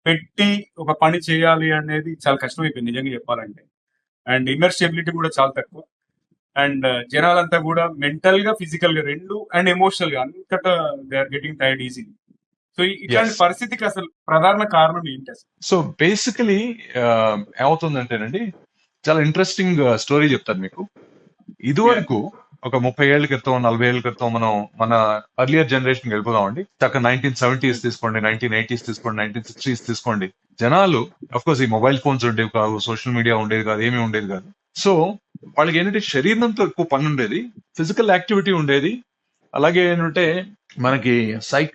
పెట్టి ఒక పని చేయాలి అనేది చాలా కష్టమైపోయింది నిజంగా చెప్పాలంటే. అండ్ ఇన్నర్ స్టెబిలిటీ కూడా చాలా తక్కువ. అండ్ జనాలంతా కూడా మెంటల్ గా, ఫిజికల్ గా రెండు, అండ్ ఎమోషనల్ గా అంతటా they are getting tired easily. So ఇట్లాంటి Yes. పరిస్థితికి అసలు ప్రధాన కారణం ఏంటి అసలు? సో బేసికలీ ఏమవుతుందంటేనండి, చాలా ఇంట్రెస్టింగ్ స్టోరీ చెప్తాను మీకు. ఇదివరకు ఒక 30 ఏళ్ల క్రితం, 40 ఏళ్ల క్రితం మనం మన అర్లియర్ జనరేషన్ వెళ్ళిపోదామండి. చక్క 1970s తీసుకోండి, 1980s తీసుకోండి, 1960s తీసుకోండి. జనాలు అఫ్ కోర్స్ ఈ మొబైల్ ఫోన్స్ ఉండేవి కాదు, సోషల్ మీడియా ఉండేది కాదు, ఏమీ ఉండేది కాదు. సో వాళ్ళకి ఏంటంటే శరీరంతో ఎక్కువ పని ఉండేది, ఫిజికల్ యాక్టివిటీ ఉండేది. అలాగే ఏంటంటే మనకి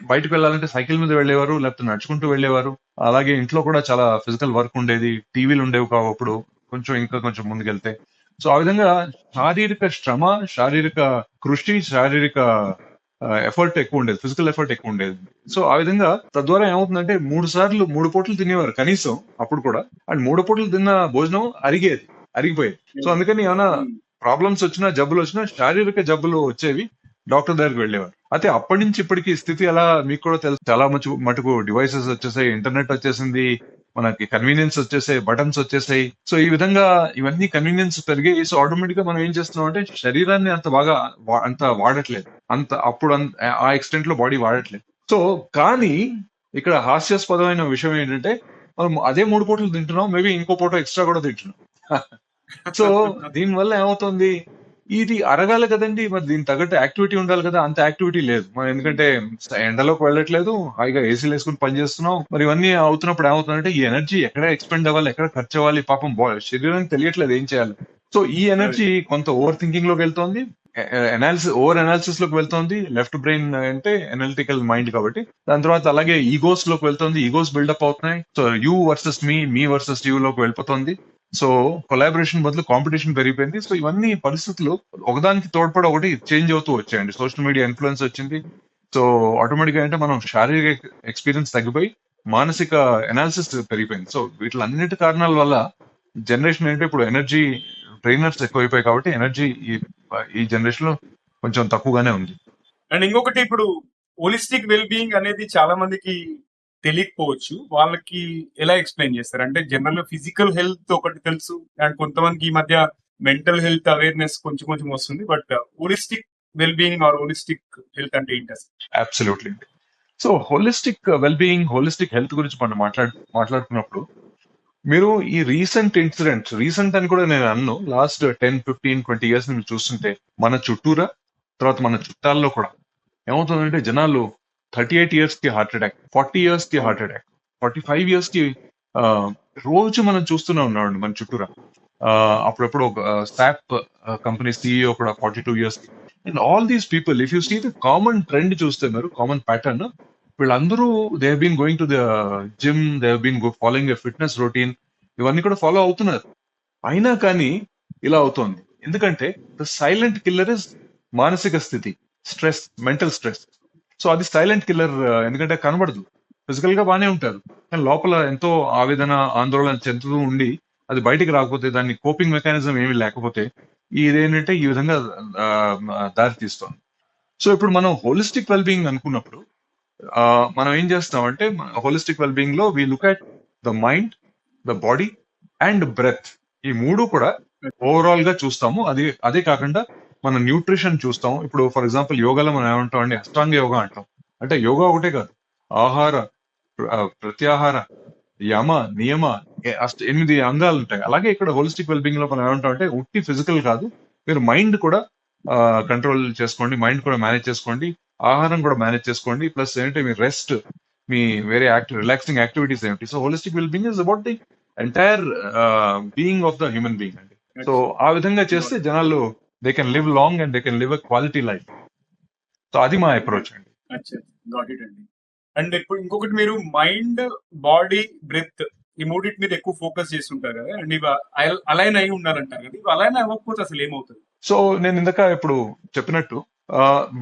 బయటకు వెళ్ళాలంటే సైకిల్ మీద వెళ్ళేవారు, లేకపోతే నడుచుకుంటూ వెళ్ళేవారు. అలాగే ఇంట్లో కూడా చాలా ఫిజికల్ వర్క్ ఉండేది, టీవీలు ఉండేవి కావు అప్పుడు, కొంచెం ముందుకెళ్తే. సో ఆ విధంగా శారీరక శ్రమ, శారీరక కృషి, శారీరక ఎఫర్ట్ ఎక్కువ ఉండేది, ఫిజికల్ ఎఫర్ట్ ఎక్కువ ఉండేది. సో ఆ విధంగా తద్వారా ఏమవుతుందంటే 3 పూటలు తినేవారు కనీసం అప్పుడు కూడా, అండ్ 3 పూటలు తిన్న భోజనం అరిగిపోయేది. సో అందుకని ఏమైనా ప్రాబ్లమ్స్ వచ్చినా, జబ్బులు వచ్చినా, శారీరక జబ్బులు వచ్చేవి, డాక్టర్ దగ్గరికి వెళ్ళేవారు. అయితే అప్పటి నుంచి ఇప్పటికి స్థితి ఎలా మీకు కూడా తెలుసు, చాలా మటుకు డివైసెస్ వచ్చేసాయి, ఇంటర్నెట్ వచ్చేసింది, మనకి కన్వీనియన్స్ వచ్చేసాయి, బటన్స్ వచ్చేసాయి. సో ఈ విధంగా ఇవన్నీ కన్వీనియన్స్ పెరిగాయి. సో ఆటోమేటిక్ గా మనం ఏం చేస్తున్నాం అంటే శరీరాన్ని అంత బాగా అంత వాడట్లేదు, ఆ ఎక్స్టెంట్ లో బాడీ వాడట్లేదు. సో కానీ ఇక్కడ హాస్యాస్పదమైన విషయం ఏంటంటే మనం అదే 3 పూటలు తింటున్నాం, మేబీ ఇంకో పూట ఎక్స్ట్రా కూడా తింటున్నాం. సో దీనివల్ల ఏమవుతుంది, ఇది అరగాలి కదండి, మరి దీనికి తగ్గట్టు యాక్టివిటీ ఉండాలి కదా, అంత యాక్టివిటీ లేదు మనం, ఎందుకంటే ఎండలోకి వెళ్ళట్లేదు, హాయిగా ఏసీలు వేసుకుని పని చేస్తున్నాం. మరి ఇవన్నీ అవుతున్నప్పుడు ఏమవుతుందంటే ఈ ఎనర్జీ ఎక్కడ ఎక్స్పెండ్ అవ్వాలి, ఎక్కడ ఖర్చు అవ్వాలి, పాపం శరీరానికి తెలియట్లేదు ఏం చేయాలి. సో ఈ ఎనర్జీ కొంత ఓవర్ థింకింగ్ లోకి వెళ్తోంది, ఓవర్ అనాలిసిస్ లోకి వెళ్తోంది. లెఫ్ట్ బ్రెయిన్ అంటే అనలిటికల్ మైండ్ కాబట్టి, దాని తర్వాత అలాగే ఈగోస్ లోకి వెళ్తోంది, ఈగోస్ బిల్డప్ అవుతున్నాయి. So you versus me versus you లోకి వెళ్ళిపోతుంది. సో కొలాబరేషన్ బదులు కాంపిటీషన్ పెరిగిపోయింది. సో ఇవన్నీ పరిస్థితులు ఒకదానికి తోడ్పడి ఒకటి చేంజ్ అవుతూ వచ్చాయండి. సోషల్ మీడియా ఇన్ఫ్లుయెన్స్ వచ్చింది. సో ఆటోమేటిక్ గా అంటే మనం శారీరక ఎక్స్పీరియన్స్ తగ్గిపోయి మానసిక అనాలిసిస్ పెరిగిపోయింది. సో వీటిలన్నిటి కారణాల వల్ల జనరేషన్ ఏంటంటే ఇప్పుడు ఎనర్జీ ట్రైనర్స్ ఎక్కువైపోయాయి కాబట్టి ఎనర్జీ ఈ జనరేషన్ లో కొంచెం తక్కువగానే ఉంది. అండ్ ఇంకొకటి, ఇప్పుడు హోలిస్టిక్ వెల్ బీయింగ్ అనేది చాలా మందికి తెలియకపోవచ్చు, వాళ్ళకి ఎలా ఎక్స్ప్లెయిన్ చేస్తారు? అంటే జనరల్ గా ఫిజికల్ హెల్త్ ఒకటి తెలుసు, అండ్ కొంతమందికి ఈ మధ్య మెంటల్ హెల్త్ అవేర్నెస్ కొంచెం వస్తుంది, but holistic well being or holistic health అంటే ఏంటి అసలు? Absolutely. So holistic well being, holistic health గురించి మనం మాట్లాడుకున్నప్పుడు మీరు ఈ రీసెంట్ అని కూడా నేను అన్ను, లాస్ట్ 10, 15, 20 ఇయర్స్ మీరు చూస్తుంటే మన చుట్టూరా, తర్వాత మన చుట్టాల్లో కూడా ఏమవుతుందంటే జనాలు 38 ఇయర్స్ కి హార్ట్ అటాక్, 40 ఇయర్స్ కి హార్ట్ అటాక్, 45 ఇయర్స్ కి రోజు మనం చూస్తూనే ఉన్నామండి మన చుట్టూరా. అప్పుడప్పుడు ఒక సాప్ కంపెనీ సిఇఓ కూడా 42 ఇయర్స్ కి. And all these people, if you see the common trend చూస్తే మీరు, కామన్ ప్యాటర్న్, వీళ్ళందరూ they have been going to the gym, they have been following a fitness routine, ఇవన్నీ కూడా ఫాలో అవుతున్నారు. అయినా కానీ ఇలా అవుతోంది ఎందుకంటే ద సైలెంట్ కిల్లర్ ఇస్ మానసిక స్థితి, స్ట్రెస్, మెంటల్ స్ట్రెస్. సో అది సైలెంట్ కిల్లర్, ఎందుకంటే కనబడదు. ఫిజికల్ గా బాగానే ఉంటారు, కానీ లోపల ఎంతో ఆవేదన ఆందోళన చెందుతూ ఉండి అది బయటికి రాకపోతే, దాన్ని కోపింగ్ మెకానిజం ఏమీ లేకపోతే ఇదేంటంటే ఈ విధంగా ఆ, దారి తీస్తుంది. సో ఇప్పుడు మనం హోలిస్టిక్ వెల్బీయింగ్ అనుకున్నప్పుడు ఆ, మనం ఏం చేస్తామంటే హోలిస్టిక్ వెల్బీయింగ్ లో we look at the mind, the body and breath. ఈ మూడు కూడా ఓవరాల్ గా చూస్తాము. అదే కాకుండా మన న్యూట్రిషన్ చూస్తాం. ఇప్పుడు ఫర్ ఎగ్జాంపుల్ యోగాలో మనం ఏమంటాం అండి, అష్టాంగ యోగా అంటాం. అంటే యోగా ఒకటే కాదు, ఆహార, ప్రత్యాహార, యమ, నియమ, 8 అంగాలు ఉంటాయి. అలాగే ఇక్కడ హోలిస్టిక్ వెల్బీయింగ్ లో మనం ఏమంటాం అంటే ఉట్టి ఫిజికల్ కాదు, మీరు మైండ్ కూడా కంట్రోల్ చేసుకోండి, మైండ్ కూడా మేనేజ్ చేసుకోండి, ఆహారం కూడా మేనేజ్ చేసుకోండి, ప్లస్ ఏంటంటే మీ రెస్ట్, మీ వేరే రిలాక్సింగ్ యాక్టివిటీస్ ఏమిటి. So holistic wellbeing is about the entire being of the human being అండి. సో ఆ విధంగా చేస్తే జనాలు they can live long and they can live a quality life. So అది మా అప్రోచ్ అండి. గాట్ ఇట్ అండి. అండ్ ఇప్పుడు ఇంకొకటి, మీరు మైండ్, బాడీ, బ్రెత్ ఈ మూడింటి మీద ఎక్కువ ఫోకస్ చేస్తుంటారు కదా, అండ్ ఇవి అలైన్ అయి ఉండాలంటారు కదా, ఇవి అలైన్ అవ్వకపోతే అసలు ఏమవుతుంది? సో నేను ఇందాక ఇప్పుడు చెప్పినట్టు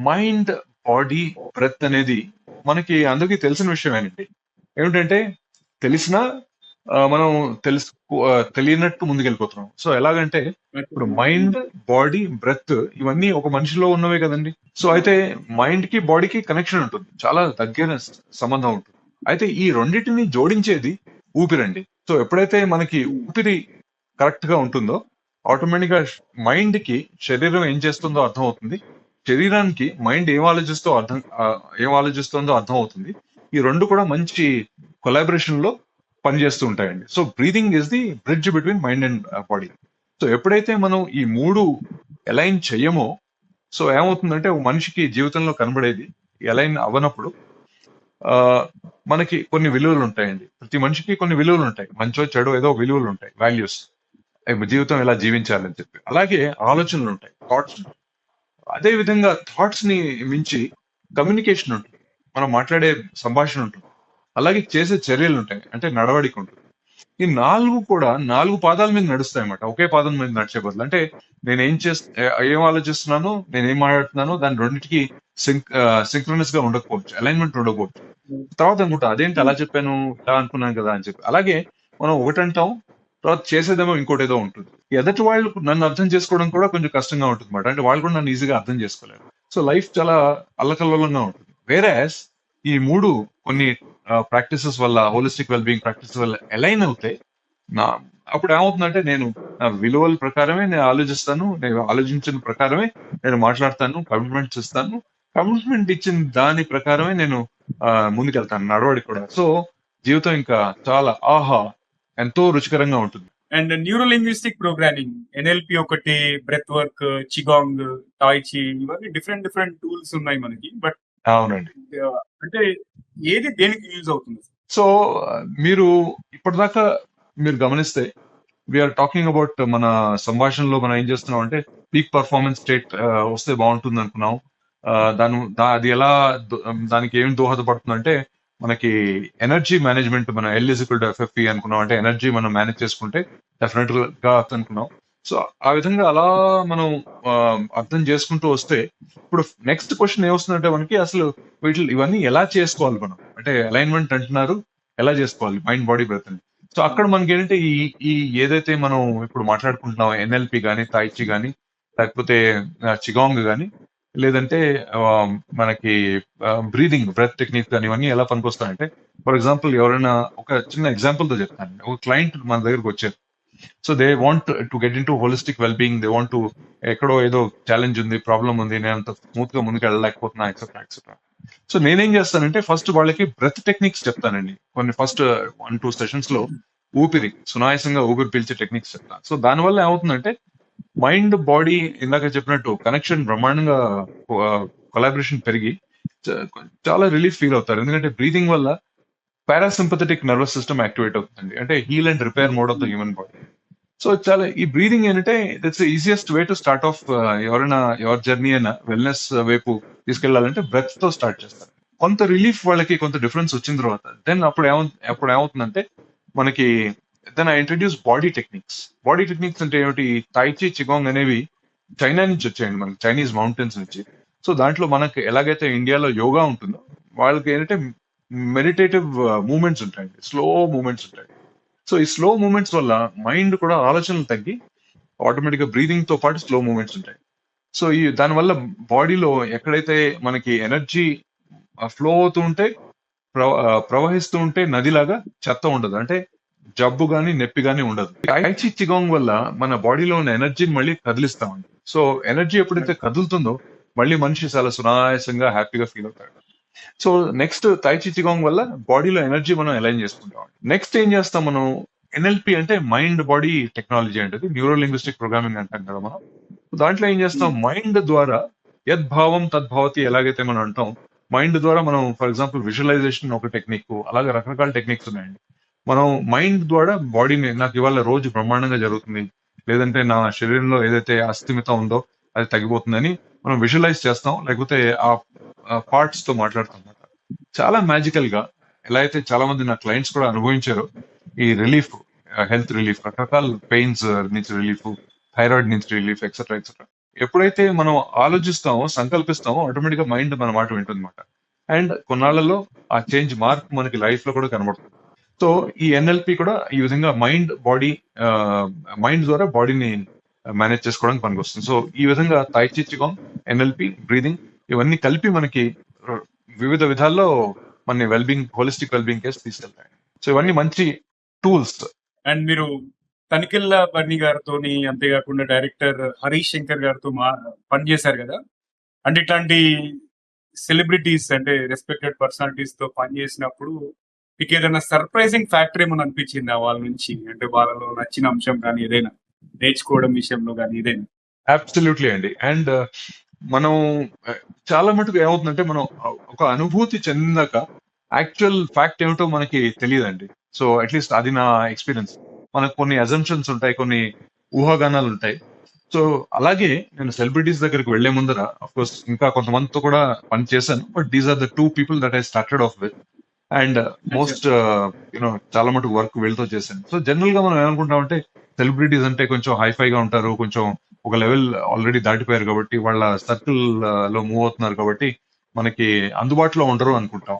మైండ్, బాడీ, బ్రెత్ అనేది మనకి అందరికీ తెలిసిన విషయమేనండి. ఏమిటంటే తెలిసినా మనం తెలియనట్టు ముందుకెళ్ళిపోతున్నాం. సో ఎలాగంటే ఇప్పుడు మైండ్, బాడీ, బ్రెత్ ఇవన్నీ ఒక మనిషిలో ఉన్నవే కదండి. సో అయితే మైండ్ కి బాడీకి కనెక్షన్ ఉంటుంది, చాలా దగ్గర సంబంధం ఉంటుంది. అయితే ఈ రెండింటిని జోడించేది ఊపిరండి. సో ఎప్పుడైతే మనకి ఊపిరి కరెక్ట్ గా ఉంటుందో ఆటోమేటిక్ గా మైండ్ కి శరీరం ఏం చేస్తుందో అర్థం అవుతుంది, శరీరానికి మైండ్ ఏం ఆలోచిస్తుందో అర్థం అవుతుంది. ఈ రెండు కూడా మంచి కొలాబరేషన్ లో పనిచేస్తూ ఉంటాయండి. So breathing is the bridge between mind and body. So ఎప్పుడైతే మనం ఈ మూడు అలైన్ చెయ్యమో, సో ఏమవుతుందంటే ఒక మనిషికి జీవితంలో కనబడేది అలైన్ అవ్వనప్పుడు ఆ మనకి కొన్ని విలువలు ఉంటాయండి. ప్రతి మనిషికి కొన్ని విలువలు ఉంటాయి, మంచో చెడు ఏదో విలువలు ఉంటాయి, వాల్యూస్, జీవితం ఎలా జీవించాలని చెప్పి. అలాగే ఆలోచనలు ఉంటాయి, థాట్స్. అదే విధంగా థాట్స్ ని మించి కమ్యూనికేషన్ ఉంటుంది, మనం మాట్లాడే సంభాషణ ఉంటుంది, అలాగే చేసే చర్యలు ఉంటాయి, అంటే నడవడిక ఉంటుంది. ఈ నాలుగు కూడా 4 పాదాల మీద నడుస్తాయి అన్నమాట, ఒకే పాదం మీద నడిచే బదులు. అంటే ఏం ఆలోచిస్తున్నానో, నేను ఏం మాట్లాడుతున్నానో దాని రెండింటికి సింక్రోనస్ గా ఉండకపోవచ్చు, అలైన్మెంట్ ఉండకపోవచ్చు. తర్వాత అనుకుంటా అదేంటి అలా చెప్పాను, ఇలా అనుకున్నాను కదా అని చెప్పి. అలాగే మనం ఒకటంటాం, తర్వాత చేసేదేమో ఇంకోటి ఏదో ఉంటుంది. ఎదటి వాళ్ళు నన్ను అర్థం చేసుకోవడం కూడా కొంచెం కష్టంగా ఉంటుంది అన్నమాట, అంటే వాళ్ళు కూడా నన్ను ఈజీగా అర్థం చేసుకోలేరు. సో లైఫ్ చాలా అల్లకల్లోలంగా ఉంటుంది. వేరేస్ ఈ మూడు కొన్ని ప్రాక్టీసెస్ వల్ల, హోలిస్టిక్ వెల్బీయింగ్ ప్రాక్టీసెస్ వల్ల అలైన్ అవుతాయి. నా అప్పుడు ఏమవుతుందంటే నేను నా విలువల ప్రకారమే నేను ఆలోచిస్తాను, నేను ఆలోచించిన ప్రకారమే నేను మాట్లాడతాను, కమిట్మెంట్స్ ఇస్తాను, కమిట్మెంట్ ఇచ్చిన దాని ప్రకారమే నేను ముందుకెళ్తాను, నడవడి కూడా. సో జీవితం ఇంకా చాలా ఎంతో రుచికరంగా ఉంటుంది. And neuro linguistic programming, NLP ఒకటి, బ్రెత్ వర్క్, చిగాంగ్, టాయ్చి, ఇవన్నీ డిఫరెంట్ టూల్స్ ఉన్నాయి మనకి. బట్ అవునండి, అంటే ఏది దేనికి యూజ్ అవుతుంది? సో మీరు ఇప్పటిదాకా మీరు గమనిస్తే వీఆర్ టాకింగ్ అబౌట్ మన సంభాషణలో మనం ఏం చేస్తున్నాం అంటే పీక్ పర్ఫార్మెన్స్ స్టేట్ వస్తే బాగుంటుంది అనుకున్నాం. అది ఎలా దానికి ఏమి దోహదపడుతుంది అంటే మనకి ఎనర్జీ మేనేజ్మెంట్, మనం L=FFE అనుకున్నాం, అంటే ఎనర్జీ మనం మేనేజ్ చేసుకుంటే డెఫినెట్ గా అనుకున్నాం. సో ఆ విధంగా అలా మనం అర్థం చేసుకుంటూ వస్తే ఇప్పుడు నెక్స్ట్ క్వశ్చన్ ఏమొస్తుందంటే మనకి అసలు ఇవన్నీ ఎలా చేసుకోవాలి మనం, అంటే అలైన్మెంట్ అంటున్నారు, ఎలా చేసుకోవాలి మైండ్, బాడీ, బ్రెత్ అని. సో అక్కడ మనకి ఏంటంటే ఈ ఏదైతే మనం ఇప్పుడు మాట్లాడుకుంటున్నాం, ఎన్ఎల్పి కానీ, తాయిచి కానీ, లేకపోతే చిగాంగ్ కానీ, లేదంటే మనకి బ్రెత్ టెక్నిక్ కానీ, ఇవన్నీ ఎలా పనికొస్తాయంటే ఫర్ ఎగ్జాంపుల్ ఎవరైనా ఒక చిన్న ఎగ్జాంపుల్ తో చెప్తాను. ఒక క్లయింట్ మన దగ్గరకు వచ్చారు. So they want to get in to holistic wellbeing, they want to, ఎక్కడో ఏదో ఛాలెంజ్ ఉంది, ప్రాబ్లం ఉంది, నేను అంత స్మూత్ గా ముందుకు వెళ్ళలేకపోతున్నా, ఎక్సెట్రా. సో నేనేం చేస్తానంటే ఫస్ట్ వాళ్ళకి బ్రెత్ టెక్నిక్స్ చెప్తానండి. కొన్ని ఫస్ట్ 1-2 సెషన్స్ లో సునాయాసంగా ఊపిరి పీల్చే టెక్నిక్స్ చెప్తాను. సో దానివల్ల ఏమవుతుందంటే మైండ్, బాడీ ఇందాక చెప్పినట్టు కనెక్షన్ బ్రహ్మాండంగా, కొలాబరేషన్ పెరిగి చాలా రిలీఫ్ ఫీల్ అవుతారు. ఎందుకంటే బ్రీతింగ్ వల్ల పారాసింపథెటిక్ నర్వస్ సిస్టమ్ యాక్టివేట్ అవుతుంది, అంటే heal and repair mode of the human body. So చాలా ఈ బ్రీదింగ్ ఏంటంటే that's easiest way to start off ఎవరైనా ఎవరి జర్నీ అయినా వెల్నెస్ వైపు తీసుకెళ్లాలంటే బ్రెత్ తో స్టార్ట్ చేస్తారు. కొంత రిలీఫ్ వాళ్ళకి, కొంత డిఫరెన్స్ వచ్చిన తర్వాత దెన్ అప్పుడు ఏమవుతుందంటే మనకి then I introduce body techniques. Body techniques అంటే ఏమిటి? తాయిచి, చిగాంగ్ అనేవి చైనా నుంచి వచ్చాయండి, మనకి చైనీస్ మౌంటైన్స్ నుంచి. సో దాంట్లో మనకి ఎలాగైతే ఇండియాలో యోగా ఉంటుందో వాళ్ళకి ఏంటంటే మెడిటేటివ్ మూమెంట్స్ ఉంటాయండి, స్లో మూమెంట్స్ ఉంటాయి. సో ఈ స్లో మూమెంట్స్ వల్ల మైండ్ కూడా ఆలోచనలు తగ్గి ఆటోమేటిక్ గా బ్రీదింగ్ తో పాటు స్లో మూమెంట్స్ ఉంటాయి. సో ఈ దానివల్ల బాడీలో ఎక్కడైతే మనకి ఎనర్జీ ఫ్లో అవుతూ ఉంటే ప్రవహిస్తూ ఉంటే నదిలాగా చెత్త ఉండదు, అంటే జబ్బు గాని నొప్పి గాని ఉండదు. టైచి చిగాంగ్ వల్ల మన బాడీలో ఉన్న ఎనర్జీని మళ్ళీ కదిలిస్తామండి. సో ఎనర్జీ ఎప్పుడైతే కదులుతుందో మళ్ళీ మనిషి చాలా సునాయాసంగా హ్యాపీగా ఫీల్ అవుతాడు. సో నెక్స్ట్ టైచి చిగాంగ్ వల్ల బాడీలో ఎనర్జీ మనం అలైన్ చేసుకుంటాం. నెక్స్ట్ ఏం చేస్తాం మనం, ఎన్ఎల్పి అంటే మైండ్ బాడీ టెక్నాలజీ, అంటే న్యూరో లింగ్విస్టిక్ ప్రోగ్రామింగ్ అంటాం కదా మనం. దాంట్లో ఏం చేస్తాం, మైండ్ ద్వారా యద్భావం తద్భావతి ఎలాగైతే మనం అంటాం, మైండ్ ద్వారా మనం ఫర్ ఎగ్జాంపుల్ విజువలైజేషన్ ఒక టెక్నిక్, అలాగే రకరకాల టెక్నిక్స్ ఉన్నాయండి. మనం మైండ్ ద్వారా బాడీని, నాకు ఇవాళ రోజు బ్రహ్మాండంగా జరుగుతుంది, లేదంటే నా శరీరంలో ఏదైతే అస్థిమితం ఉందో అది తగ్గిపోతుందని మనం విజువలైజ్ చేస్తాం, లేకపోతే ఆ పార్ట్స్ తో మాట్లాడుతాం అన్నమాట. చాలా మ్యాజికల్ గా, ఎలా అయితే చాలా మంది నా క్లయింట్స్ కూడా అనుభవించారు ఈ రిలీఫ్, హెల్త్ రిలీఫ్, రకరకాల పెయిన్స్ నుంచి రిలీఫ్, థైరాయిడ్ నుంచి రిలీఫ్, ఎక్సెట్రా ఎక్సెట్రా. ఎప్పుడైతే మనం ఆలోచిస్తామో, సంకల్పిస్తామో, ఆటోమేటిక్ గా మైండ్ మన మాట వింటుంది అనమాట. అండ్ కొన్నాళ్లలో ఆ చేంజ్, మార్క్ మనకి లైఫ్ లో కూడా కనబడుతుంది. సో ఈ ఎన్ఎల్పి కూడా ఈ విధంగా మైండ్ ద్వారా బాడీని మేనేజ్ చేసుకోవడానికి పనికొస్తుంది. సో ఈ విధంగా తైచి చిగాంగ్, ఎన్ఎల్పి, బ్రీదింగ్ ఇవన్నీ కలిపి మనకి వివిధ విధాల్లో మన వెల్బీయింగ్, హోలిస్టిక్ వెల్బీయింగ్ కేసు తీసుకెళ్తాయి. సో ఇవన్నీ మంచి టూల్స్. అండ్ మీరు తనికెళ్ళ బర్ని గారితో, అంతేకాకుండా డైరెక్టర్ హరీష్ శంకర్ గారితో పనిచేశారు కదా, అంటే ఇట్లాంటి సెలబ్రిటీస్, అంటే రెస్పెక్టెడ్ పర్సనాలిటీస్ తో పనిచేసినప్పుడు మీకు ఏదైనా సర్ప్రైజింగ్ ఫ్యాక్టర్ ఏమైనా అనిపించిందా వాళ్ళ నుంచి? అంటే వాళ్ళలో నచ్చిన అంశం కానీ, ఏదైనా నేర్చుకోవడం విషయంలో కానీ ఏదైనా? అబ్సల్యూట్లీ అండి. అండ్ మనం చాలా మటుకు ఏమవుతుందంటే, మనం ఒక అనుభూతి చెందాక యాక్చువల్ ఫ్యాక్ట్ ఏమిటో మనకి తెలియదండి. సో అట్లీస్ట్ అది నా ఎక్స్పీరియన్స్. మనకు కొన్ని అజంప్షన్స్ ఉంటాయి, కొన్ని ఊహాగానాలు ఉంటాయి. సో అలాగే నేను సెలబ్రిటీస్ దగ్గరికి వెళ్లే ముందర, అఫ్ కోర్స్ ఇంకా కొంతమందితో కూడా పని చేశాను, but these are the 2 people that I started off with. And most చాలా మటుకు వర్క్ వీళ్ళతో చేశాను. సో జనరల్ గా మనం ఏమనుకుంటామంటే, సెలబ్రిటీస్ అంటే కొంచెం హైఫైగా ఉంటారు, కొంచెం ఒక లెవెల్ ఆల్రెడీ దాటిపోయారు కాబట్టి, వాళ్ళ సర్కిల్ లో మూవ్ అవుతున్నారు కాబట్టి మనకి అందుబాటులో ఉండరు అనుకుంటాం.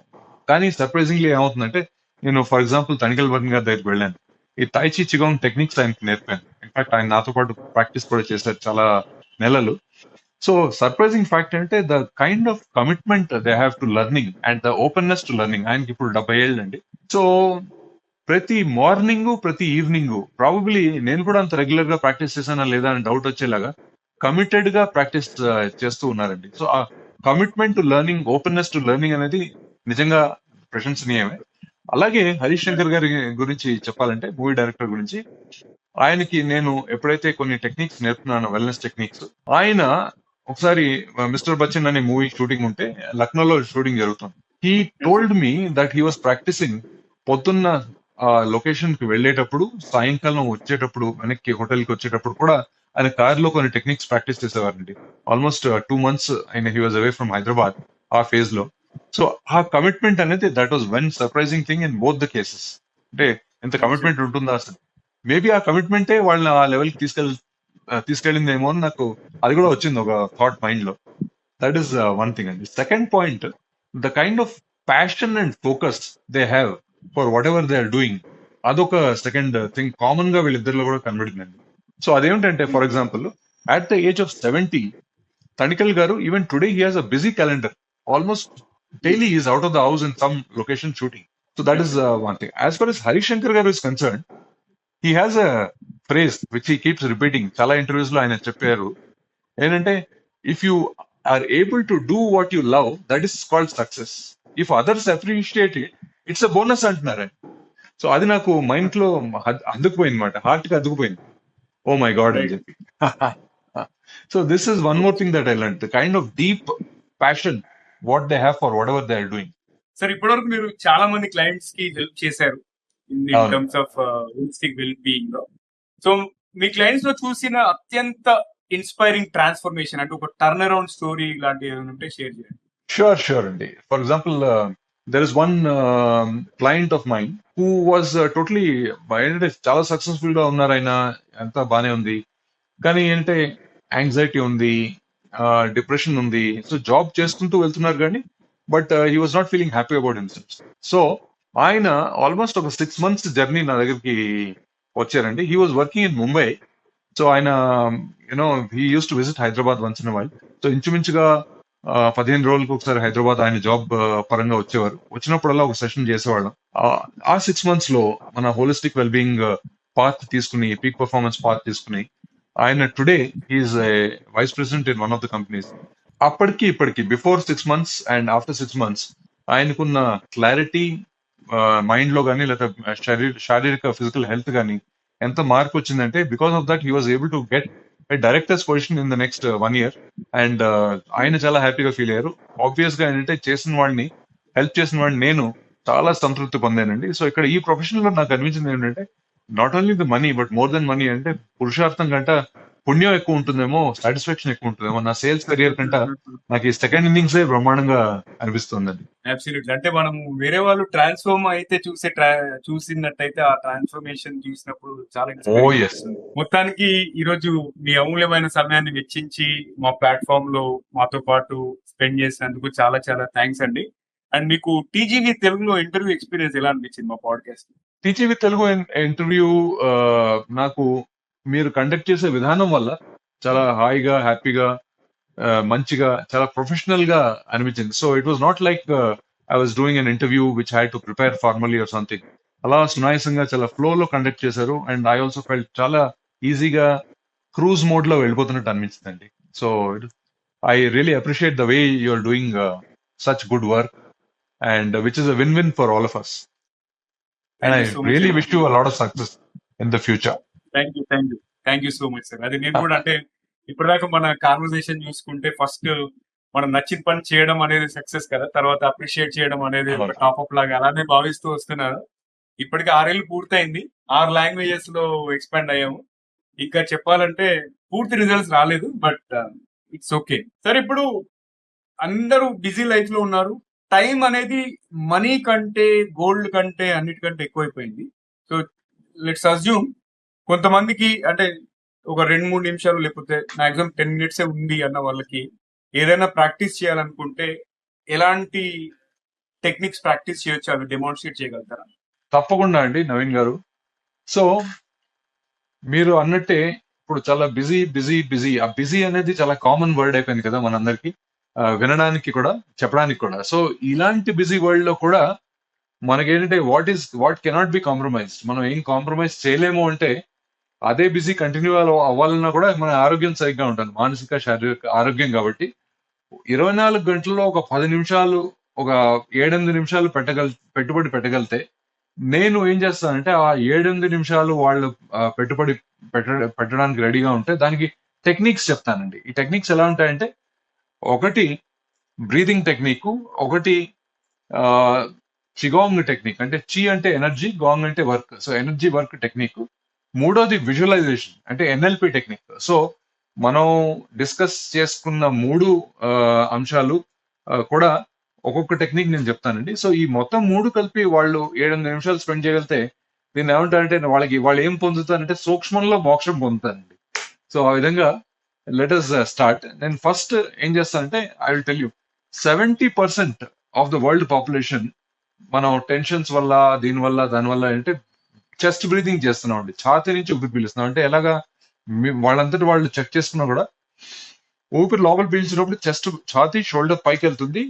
కానీ సర్ప్రైజింగ్లీ ఏమవుతుందంటే, నేను ఫర్ ఎగ్జాంపుల్ తనికెల్ బర్న్ గారి దగ్గరికి వెళ్ళాను. ఈ తైచి చిగాంగ్ టెక్నిక్స్ ఆయనకి నేర్పాను. ఇన్ఫాక్ట్ ఆయన నాతో పాటు ప్రాక్టీస్ కూడా చేశారు చాలా నెలలు. సో సర్ప్రైజింగ్ ఫ్యాక్ట్ అంటే, the kind of commitment they have to learning and the openness to learning. ఆయనకి ఇప్పుడు 70 ఏళ్ళు అండి. సో ప్రతి మార్నింగ్, ప్రతి ఈవినింగ్, ప్రాబబ్లీ నేను కూడా అంత రెగ్యులర్ గా ప్రాక్టీస్ చేశానా లేదా అని డౌట్ వచ్చేలాగా కమిటెడ్ గా ప్రాక్టీస్ చేస్తూ ఉన్నారండి. సో ఆ commitment to learning, openness to learning అనేది నిజంగా ప్రశంసనీయమే. అలాగే హరీష్ శంకర్ గారి గురించి చెప్పాలంటే, మూవీ డైరెక్టర్ గురించి, ఆయనకి నేను ఎప్పుడైతే కొన్ని టెక్నిక్స్ నేర్పుతున్నాను, వెల్నెస్ టెక్నిక్స్, ఆయన ఒకసారి మిస్టర్ బచ్చన్ అనే మూవీ షూటింగ్ ఉంటే లక్నోలో షూటింగ్ జరుగుతుంది. He told me that he was practising పొద్దున్న లొకేషన్ కి వెళ్ళేటప్పుడు, సాయంకాలం వచ్చేటప్పుడు, వెనక్కి హోటల్ కి వచ్చేటప్పుడు కూడా ఆయన కార్ లో కొన్ని టెక్నిక్స్ ప్రాక్టీస్ చేసేవారండి. ఆల్మోస్ట్ 2 months ఆయన he was away from Hyderabad ఆ ఫేజ్ లో. సో ఆ కమిట్మెంట్ అనేది, that was one surprising thing in both the cases. అంటే ఎంత కమిట్మెంట్ ఉంటుందా అసలు. మేబీ ఆ కమిట్మెంటే వాళ్ళని ఆ లెవెల్ కి తీసుకెళ్ళిందేమో అని నాకు అది కూడా వచ్చింది ఒక థాట్ మైండ్ లో. దట్ ఈస్ వన్ థింగ్ అండి. Second point, the kind of passion and focus they have for whatever they are doing, అదొక సెకండ్ థింగ్ కామన్ గా వీళ్ళిద్దరిలో కూడా కనబడిందండి. సో అదేమిటంటే, for example, at the age of 70, Tanikella garu, even today he has a busy calendar. Almost daily he is out of the house in some location shooting. So that is one thing. As far as Harish Shankar garu is concerned, he has a phrase which he keeps repeating. Chala interviews lo ayana chepparu enante, if you are able to do what you love, that is called success. If others appreciate it, it's a bonus antunaru. So adi naku mind lo అందుకుపోయింది మాట, heart కి అందుకుపోయింది. Oh my god అని చెప్పి. So this is one more thing that I learned, the kind of deep passion what they have for whatever they are doing. Sir, ఇప్పటివరకు మీరు చాలా మంది clients కి help చేశారు in terms of holistic well being లో. So మీ clients లో చూసిన అత్యంత ఇన్స్పైరింగ్ ట్రాన్స్ఫర్మేషన్, అంటే ఒక టర్న్ అరౌండ్ స్టోరీ లాంటి ఏమైనా ఉంటే షేర్ చేయండి. Sure అండి. For example, there is one client of mine who was totally ఏంటంటే చాలా సక్సెస్ఫుల్ గా ఉన్నారు ఆయన, అంతా బానే ఉంది, కానీ ఏంటంటే యాంగ్జైటీ ఉంది, డిప్రెషన్ ఉంది. సో జాబ్ చేసుకుంటూ వెళ్తున్నారు కానీ but he was not feeling happy about himself. So ఆయన ఆల్మోస్ట్ ఒక 6 months జర్నీ నా దగ్గరికి వచ్చారండి. He was working in Mumbai. So ఆయన he uses to visit Hyderabad once in while. So ఇంచుమించుగా 15 రోజులకు ఒకసారి హైదరాబాద్ ఆయన జాబ్ పరంగా వచ్చేవారు. వచ్చినప్పుడల్లా ఒక సెషన్ చేసేవాళ్ళం. ఆ 6 months లో మన హోలిస్టిక్ వెల్బీయింగ్ పాత్ తీసుకుని, పీక్ పర్ఫార్మెన్స్ పాత్ తీసుకుని, ఆయన today he is vice president in one of the companies. అప్పటికి ఇప్పటికి before 6 months and after 6 months ఆయనకున్న క్లారిటీ మైండ్ లో కానీ, లేదా శారీరక ఫిజికల్ హెల్త్ కానీ ఎంత మార్పు వచ్చిందంటే, because of that he was able to get directors position in the next 1 year. And ఆయన చాలా హ్యాపీగా ఫీల్ అయ్యారు. ఆబ్వియస్ గా ఏంటంటే హెల్ప్ చేసిన వాడిని నేను చాలా సంతృప్తి పొందానండి. సో ఇక్కడ ఈ ప్రొఫెషన్ లో నాకు అనిపించింది ఏంటంటే, not only the money but more than money, అంటే పురుషార్థం కంటే పుణ్యం ఎక్కువ ఉంటుందేమో, సాటిస్ఫాక్షన్ ఎక్కువ ఉంటుందేమో. నా సేల్స్ కెరియర్ కంటే నాకు ఈ సెకండ్ ఇన్నింగ్స్ బ్రహ్మాండంగా అనిపిస్తుందండి. అబ్సల్యూట్లీ. అంటే మనం వేరే వాళ్ళు ట్రాన్స్ఫార్మ్ అయితే చూసినట్టయితే ఆ ట్రాన్స్ఫర్మేషన్ చూసినప్పుడు చాలా ఓ ఇన్స్పైరింగ్ ఎస్. అనిపిస్తుంది. మొత్తానికి ఈ రోజు మీ అమూల్యమైన సమయాన్ని వెచ్చించి మా ప్లాట్ఫామ్ లో మాతో పాటు స్పెండ్ చేసినందుకు చాలా చాలా థ్యాంక్స్ అండి. అండ్ మీకు టీజీవీ తెలుగులో ఇంటర్వ్యూ ఎక్స్పీరియన్స్ ఎలా అనిపించింది మా పాడ్కాస్ట్? టీచీవి తెలుగు ఇంటర్వ్యూ నాకు మీరు కండక్ట్ చేసే విధానం వల్ల చాలా హాయిగా, హ్యాపీగా, మంచిగా, చాలా ప్రొఫెషనల్ గా అనిపించింది. So it was not like I was doing an interview which had to prepare formally or something. అలా సునాయాసంగా చాలా ఫ్లో లో కండక్ట్ చేశారు. అండ్ ఐ ఆల్సో ఫెల్ట్ చాలా ఈజీగా క్రూజ్ మోడ్ లో వెళ్ళిపోతున్నట్టు అనిపించిందండి. So I really appreciate the way you are doing such good work, and which is a win win for all of us. And thank I you so much really అండి. wish you a lot of success in the future. Thank you so much sir. అది నేను కూడా అంటే ఇప్పటిదాకా మన conversation చూసుకుంటే first మనం నచ్చిన పని చేయడం అనేది సక్సెస్ కదా, తర్వాత అప్రిషియేట్ చేయడం అనేది ఒక టాప్అప్ లాగా అలానే భావిస్తూ వస్తున్నాను. ఇప్పటికి 6 ఏళ్ళు పూర్తయింది. 6 లాంగ్వేజెస్ లో ఎక్స్పాండ్ అయ్యాము. ఇంకా చెప్పాలంటే పూర్తి రిజల్ట్స్ రాలేదు, బట్ ఇట్స్ ఓకే సార్. ఇప్పుడు అందరూ బిజీ లైఫ్ లో ఉన్నారు. టైం అనేది మనీ కంటే, గోల్డ్ కంటే, అన్నిటికంటే ఎక్కువైపోయింది. సో లెట్స్ అజ్యూమ్ కొంతమందికి అంటే ఒక 2-3 నిమిషాలు లేకపోతే మాక్సిమం 10 minutes ఉంది అన్న వాళ్ళకి ఏదైనా ప్రాక్టీస్ చేయాలనుకుంటే ఎలాంటి టెక్నిక్స్ ప్రాక్టీస్ చేయొచ్చు, అవి డెమాన్స్ట్రేట్ చేయగలుగుతారా? తప్పకుండా అండి నవీన్ గారు. సో మీరు అన్నట్టే ఇప్పుడు చాలా బిజీ బిజీ బిజీ, ఆ బిజీ అనేది చాలా కామన్ వర్డ్ అయిపోయింది కదా మనందరికి, వినడానికి కూడా, చెప్పడానికి కూడా. సో ఇలాంటి బిజీ వరల్డ్ లో కూడా మనకేంటంటే వాట్ కెనాట్ బి కాంప్రమైజ్, మనం ఏం కాంప్రమైజ్ చేయలేము అంటే అదే బిజీ కంటిన్యూ అవ్వాలన్నా కూడా మన ఆరోగ్యం సరిగ్గా ఉంటుంది, మానసిక శారీరక ఆరోగ్యం. కాబట్టి 24 గంటల్లో ఒక 10 నిమిషాలు, ఒక 7-8 నిమిషాలు పెట్టుబడి పెట్టగలితే, నేను ఏం చేస్తానంటే ఆ 7-8 నిమిషాలు వాళ్ళు పెట్టుబడి పెట్టడానికి రెడీగా ఉంటే దానికి టెక్నిక్స్ చెప్తానండి. ఈ టెక్నిక్స్ ఎలా ఉంటాయంటే, ఒకటి బ్రీదింగ్ టెక్నిక్, ఒకటి చిగాంగ్ టెక్నిక్, అంటే చి అంటే ఎనర్జీ, గాంగ్ అంటే work, so energy work technique. మూడోది విజువలైజేషన్ అంటే ఎన్ఎల్పి టెక్నిక్. సో మనం డిస్కస్ చేసుకున్న 3 అంశాలు కూడా ఒక్కొక్క టెక్నిక్ నేను చెప్తానండి. సో ఈ మొత్తం 3 కలిపి వాళ్ళు 7-8 నిమిషాలు స్పెండ్ చేయగలిగితే దీన్ని ఏమంటారంటే, వాళ్ళు ఏం పొందుతారంటే సూక్ష్మంలో మోక్షం పొందుతారండి. సో ఆ విధంగా లెట్ us స్టార్ట్. నేను ఫస్ట్ ఏం చేస్తానంటే, I will tell you, 70% of the world population మనం టెన్షన్స్ వల్ల, దీనివల్ల దానివల్ల అంటే చెస్ట్ బ్రీతింగ్ చేస్తున్నాం అండి. ఛాతీ నుంచి ఊపిరి పీలుస్తున్నాం. అంటే ఎలాగా, వాళ్ళంతటి వాళ్ళు చెక్ చేసుకున్నా కూడా ఊపిరి లోపల పీల్చినప్పుడు ఛాతీ షోల్డర్ పైకి వెళ్తుంది,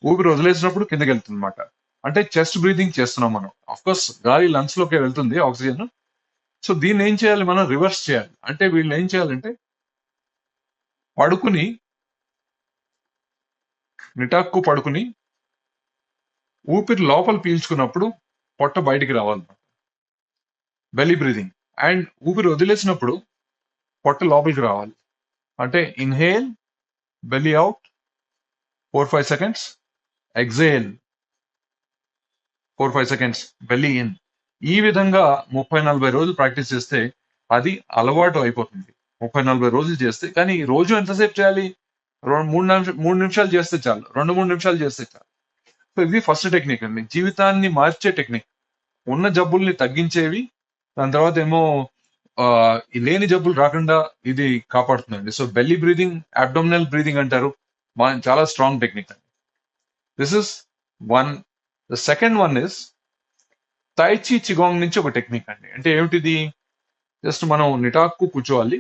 ఊపిరి వదిలేసినప్పుడు కిందకి వెళ్తుంది అనమాట. అంటే చెస్ట్ బ్రీతింగ్ చేస్తున్నాం మనం. అఫ్ కోర్స్ గాలి లంగ్స్ లోకి వెళ్తుంది ఆక్సిజన్. సో దీన్ని ఏం చేయాలి, మనం రివర్స్ చేయాలి. అంటే వీళ్ళు ఏం చేయాలంటే నిటాక్కు పడుకుని ఊపిరి లోపల పీల్చుకున్నప్పుడు పొట్ట బయటికి రావాలన్నమాట, బెల్లీ బ్రీదింగ్. అండ్ ఊపిరి వదిలేసినప్పుడు పొట్ట లోపలికి రావాలి. అంటే inhale, belly out 4-5 seconds, exhale 4-5 seconds, belly in. ఈ విధంగా 30-40 రోజులు ప్రాక్టీస్ చేస్తే అది అలవాటు అయిపోతుంది. 30-40 రోజులు చేస్తే, కానీ రోజు ఎంతసేపు చేయాలి? 3 నిమిషాలు చేస్తే చాలు, 2-3 నిమిషాలు చేస్తే చాలు. సో ఇది ఫస్ట్ టెక్నిక్ అండి, జీవితాన్ని మార్చే టెక్నిక్. ఉన్న జబ్బుల్ని తగ్గించేవి, దాని తర్వాత ఏమో లేని జబ్బులు రాకుండా ఇది కాపాడుతుందండి. So belly breathing, abdominal breathing అంటారు, చాలా స్ట్రాంగ్ టెక్నిక్ అండి. This is one. The second one is tai chi qigong నుంచి ఒక టెక్నిక్ అండి. అంటే ఏమిటిది? జస్ట్ మనం నిటాక్కు కూర్చోవాలి,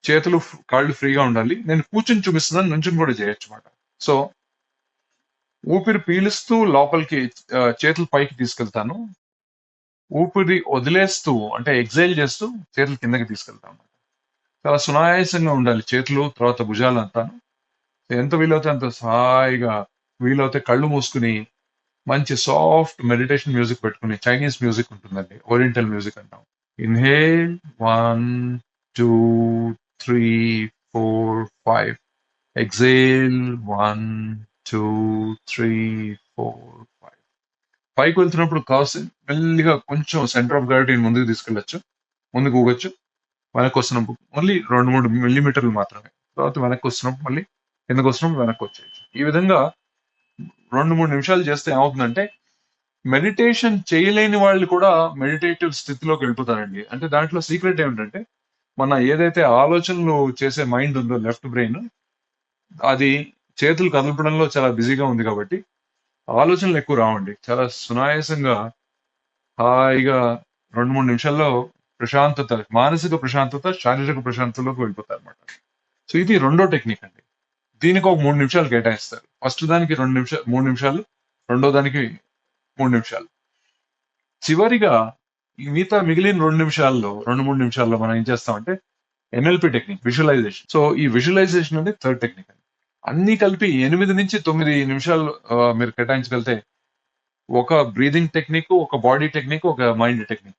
చేతులు కాళ్ళు ఫ్రీగా ఉండాలి. నేను కూర్చుని చూపిస్తున్నాను, నుంచుని కూడా చేయొచ్చు అన్నమాట. సో ఊపిరి పీలుస్తూ లోపలికి చేతులు పైకి తీసుకెళ్తాను, ఊపిరి వదిలేస్తూ అంటే ఎగ్జైల్ చేస్తూ చేతులు కిందకి తీసుకెళ్తాను. చాలా సునాయాసంగా ఉండాలి చేతులు, తర్వాత భుజాలు అంతాను. ఎంత వీలవుతే అంత హాయిగా, వీలవుతే కళ్ళు మూసుకుని మంచి సాఫ్ట్ మెడిటేషన్ మ్యూజిక్ పెట్టుకుని, చైనీస్ మ్యూజిక్ ఉంటుందండి, ఓరియంటల్ మ్యూజిక్ అంటాం. Inhale 1 2 3 4 5, exhale 1 2 3 4 5. పైకి వెళ్తున్నప్పుడు కాస్త మెల్లిగా కొంచెం సెంటర్ ఆఫ్ గ్రావిటీని ముందుకు తీసుకెళ్ళచ్చు, ముందుకు ఊగొచ్చు. వెనక్కి వస్తున్నప్పుడు మళ్ళీ 2-3 మిల్లీమీటర్లు మాత్రమే, తర్వాత వెనక్కి వస్తున్నప్పుడు మళ్ళీ కిందకు వస్తున్నప్పుడు వెనక్కి వచ్చేయచ్చు. ఈ విధంగా 2-3 నిమిషాలు చేస్తే ఏమవుతుందంటే, మెడిటేషన్ చేయలేని వాళ్ళు కూడా మెడిటేటివ్ స్థితిలోకి వెళ్ళిపోతారండి. అంటే దాంట్లో సీక్రెట్ ఏమిటంటే, మన ఏదైతే ఆలోచనలు చేసే మైండ్ ఉందో, లెఫ్ట్ బ్రెయిన్, అది చేతులు కదలపడంలో చాలా బిజీగా ఉంది కాబట్టి ఆలోచనలు ఎక్కువ రావండి. చాలా సునాయాసంగా హాయిగా 2-3 నిమిషాల్లో ప్రశాంతత, మానసిక ప్రశాంతత, శారీరక ప్రశాంతతలోకి వెళ్ళిపోతారు అనమాట. సో ఇది రెండో టెక్నిక్ అండి. దీనికి ఒక 3 నిమిషాలు కేటాయిస్తారు. ఫస్ట్ దానికి 3 నిమిషాలు, రెండో దానికి 3 నిమిషాలు. చివరిగా ఈ మిగతా మిగిలిన 2-3 నిమిషాల్లో మనం ఏం చేస్తామంటే ఎన్ఎల్పి టెక్నిక్, విజువలైజేషన్. సో ఈ విజువలైజేషన్ అనేది థర్డ్ టెక్నిక్ అండి. అన్ని కలిపి 8 నుంచి 9 నిమిషాలు మీరు కేటాయించగలిగితే, ఒక బ్రీదింగ్ టెక్నిక్, ఒక బాడీ టెక్నిక్, ఒక మైండ్ టెక్నిక్,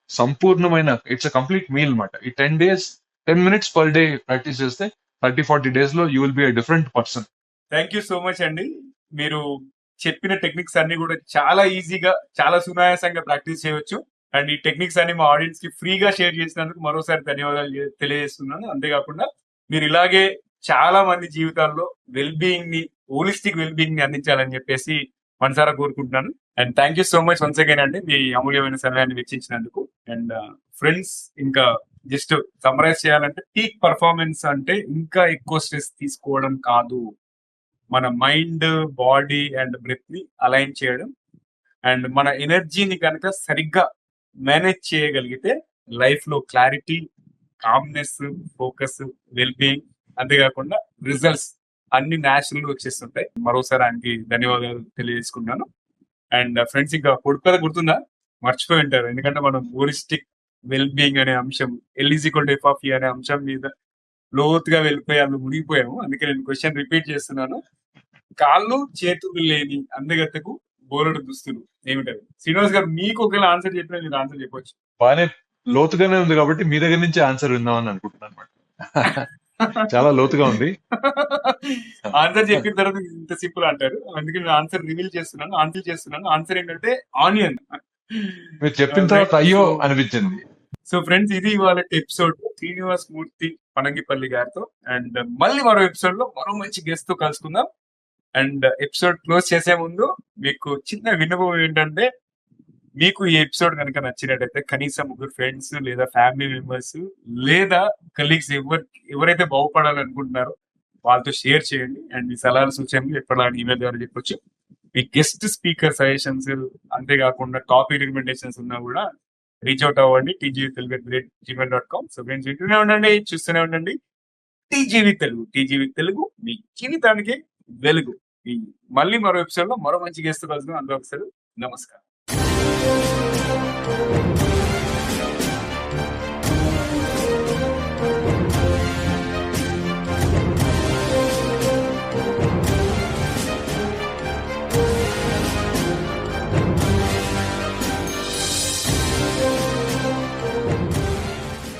సంపూర్ణమైన ఇట్స్ అ కంప్లీట్ మీల్ అన్నమాట. ఈ 10 minutes పర్ డే ప్రాక్టీస్ చేస్తే 30-40 days లో you will be a different person. Thank you so much అండి. మీరు చెప్పిన టెక్నిక్స్ అన్ని కూడా చాలా ఈజీగా, చాలా సునాయాసంగా ప్రాక్టీస్ చేయవచ్చు. అండ్ ఈ టెక్నిక్స్ అన్ని మా ఆడియన్స్ కి ఫ్రీగా షేర్ చేసినందుకు మరోసారి ధన్యవాదాలు తెలియజేస్తున్నాను. అంతేకాకుండా మీరు ఇలాగే చాలా మంది జీవితాల్లో వెల్ బీయింగ్ ని, హోలిస్టిక్ వెల్ బీయింగ్ ని అందించాలని చెప్పేసి మనసారా కోరుకుంటున్నాను. And thank you so much once again అండి, మీ అమూల్యమైన సమయాన్ని వెచ్చించినందుకు. అండ్ ఫ్రెండ్స్, ఇంకా జస్ట్ సమ్మరైజ్ చేయాలంటే, పీక్ పర్ఫార్మెన్స్ అంటే ఇంకా ఎక్కువ స్ట్రెస్ తీసుకోవడం కాదు, మన మైండ్, బాడీ అండ్ బ్రెత్ ని అలైన్ చేయడం. అండ్ మన ఎనర్జీని కనుక సరిగ్గా మేనేజ్ చేయగలిగితే లైఫ్ లో clarity, calmness, focus, well being, అంతేకాకుండా రిజల్ట్స్ అన్ని న్యాచురల్ వచ్చేస్తుంటాయి. మరోసారి ఆయనకి ధన్యవాదాలు తెలియజేసుకున్నాను. అండ్ ఫ్రెండ్స్, ఇంకా పొడుపు కథ గుర్తుందా? మర్చిపోయి ఉంటారు, ఎందుకంటే మనం హోలిస్టిక్ వెల్ బీయింగ్ అనే అంశం, L=F అనే అంశం మీద లోతుగా వెళ్ళిపోయి అందులో మునిగిపోయాము. అందుకే నేను క్వశ్చన్ రిపీట్ చేస్తున్నాను. కాళ్ళు చేతులు లేని అందగత్తెకు బోలెడు దుస్తులు ఏమిటవి? శ్రీనివాస్ గారు, మీకు ఒకవేళ ఆన్సర్ చెప్పినా మీరు ఆన్సర్ చెప్పొచ్చు. బాగానే లోతుగానే ఉంది కాబట్టి మీ దగ్గర నుంచి ఆన్సర్ విందామని అనుకుంటున్నాను అనమాట. చాలా లోతుగా ఉంది. ఆన్సర్ చెప్పిన తర్వాత ఇంత సింపుల్ అంటారు, అందుకే నేను ఆన్సర్ రివీల్ చేస్తున్నాను. ఆన్సర్ ఏంటంటే ఆనియన్. మీరు చెప్పిన తర్వాత అయ్యో అనిపించింది. సో ఫ్రెండ్స్, ఇది ఇవాళ ఎపిసోడ్ శ్రీనివాస్ మూర్తి పనంగిపల్లి గారితో. అండ్ మళ్ళీ మరో ఎపిసోడ్ లో మరో మంచి గెస్ట్ తో కలుసుకుందాం. అండ్ ఎపిసోడ్ క్లోజ్ చేసే ముందు మీకు చిన్న విన్నపం ఏంటంటే, మీకు ఈ ఎపిసోడ్ కనుక నచ్చినట్టయితే కనీసం 3 ఫ్రెండ్స్ లేదా ఫ్యామిలీ మెంబర్స్ లేదా కలీగ్స్ ఎవరైతే బాగుపడాలనుకుంటున్నారో వాళ్ళతో షేర్ చేయండి. అండ్ మీ సలహాలు, సూచనలు ఎప్పటిలాంటి ఈమెయిల్ ద్వారా చెప్పొచ్చు. మీ గెస్ట్ స్పీకర్ సజెషన్స్, అంతేకాకుండా టాపిక్ రికమెండేషన్స్ ఉన్నా కూడా రీచ్ అవుట్ అవ్వండి, tgvtelugu@gmail.com. సో ఫ్రెండ్స్, వింటూనే ఉండండి, చూస్తూనే ఉండండి. టీజీవి తెలుగు, మీ జీవితానికి వెలుగు. మళ్ళీ మరో ఎపిసోడ్ లో మరో మంచి గెస్ట్ కలుసుకుని అందరూ ఒకసారి నమస్కారం.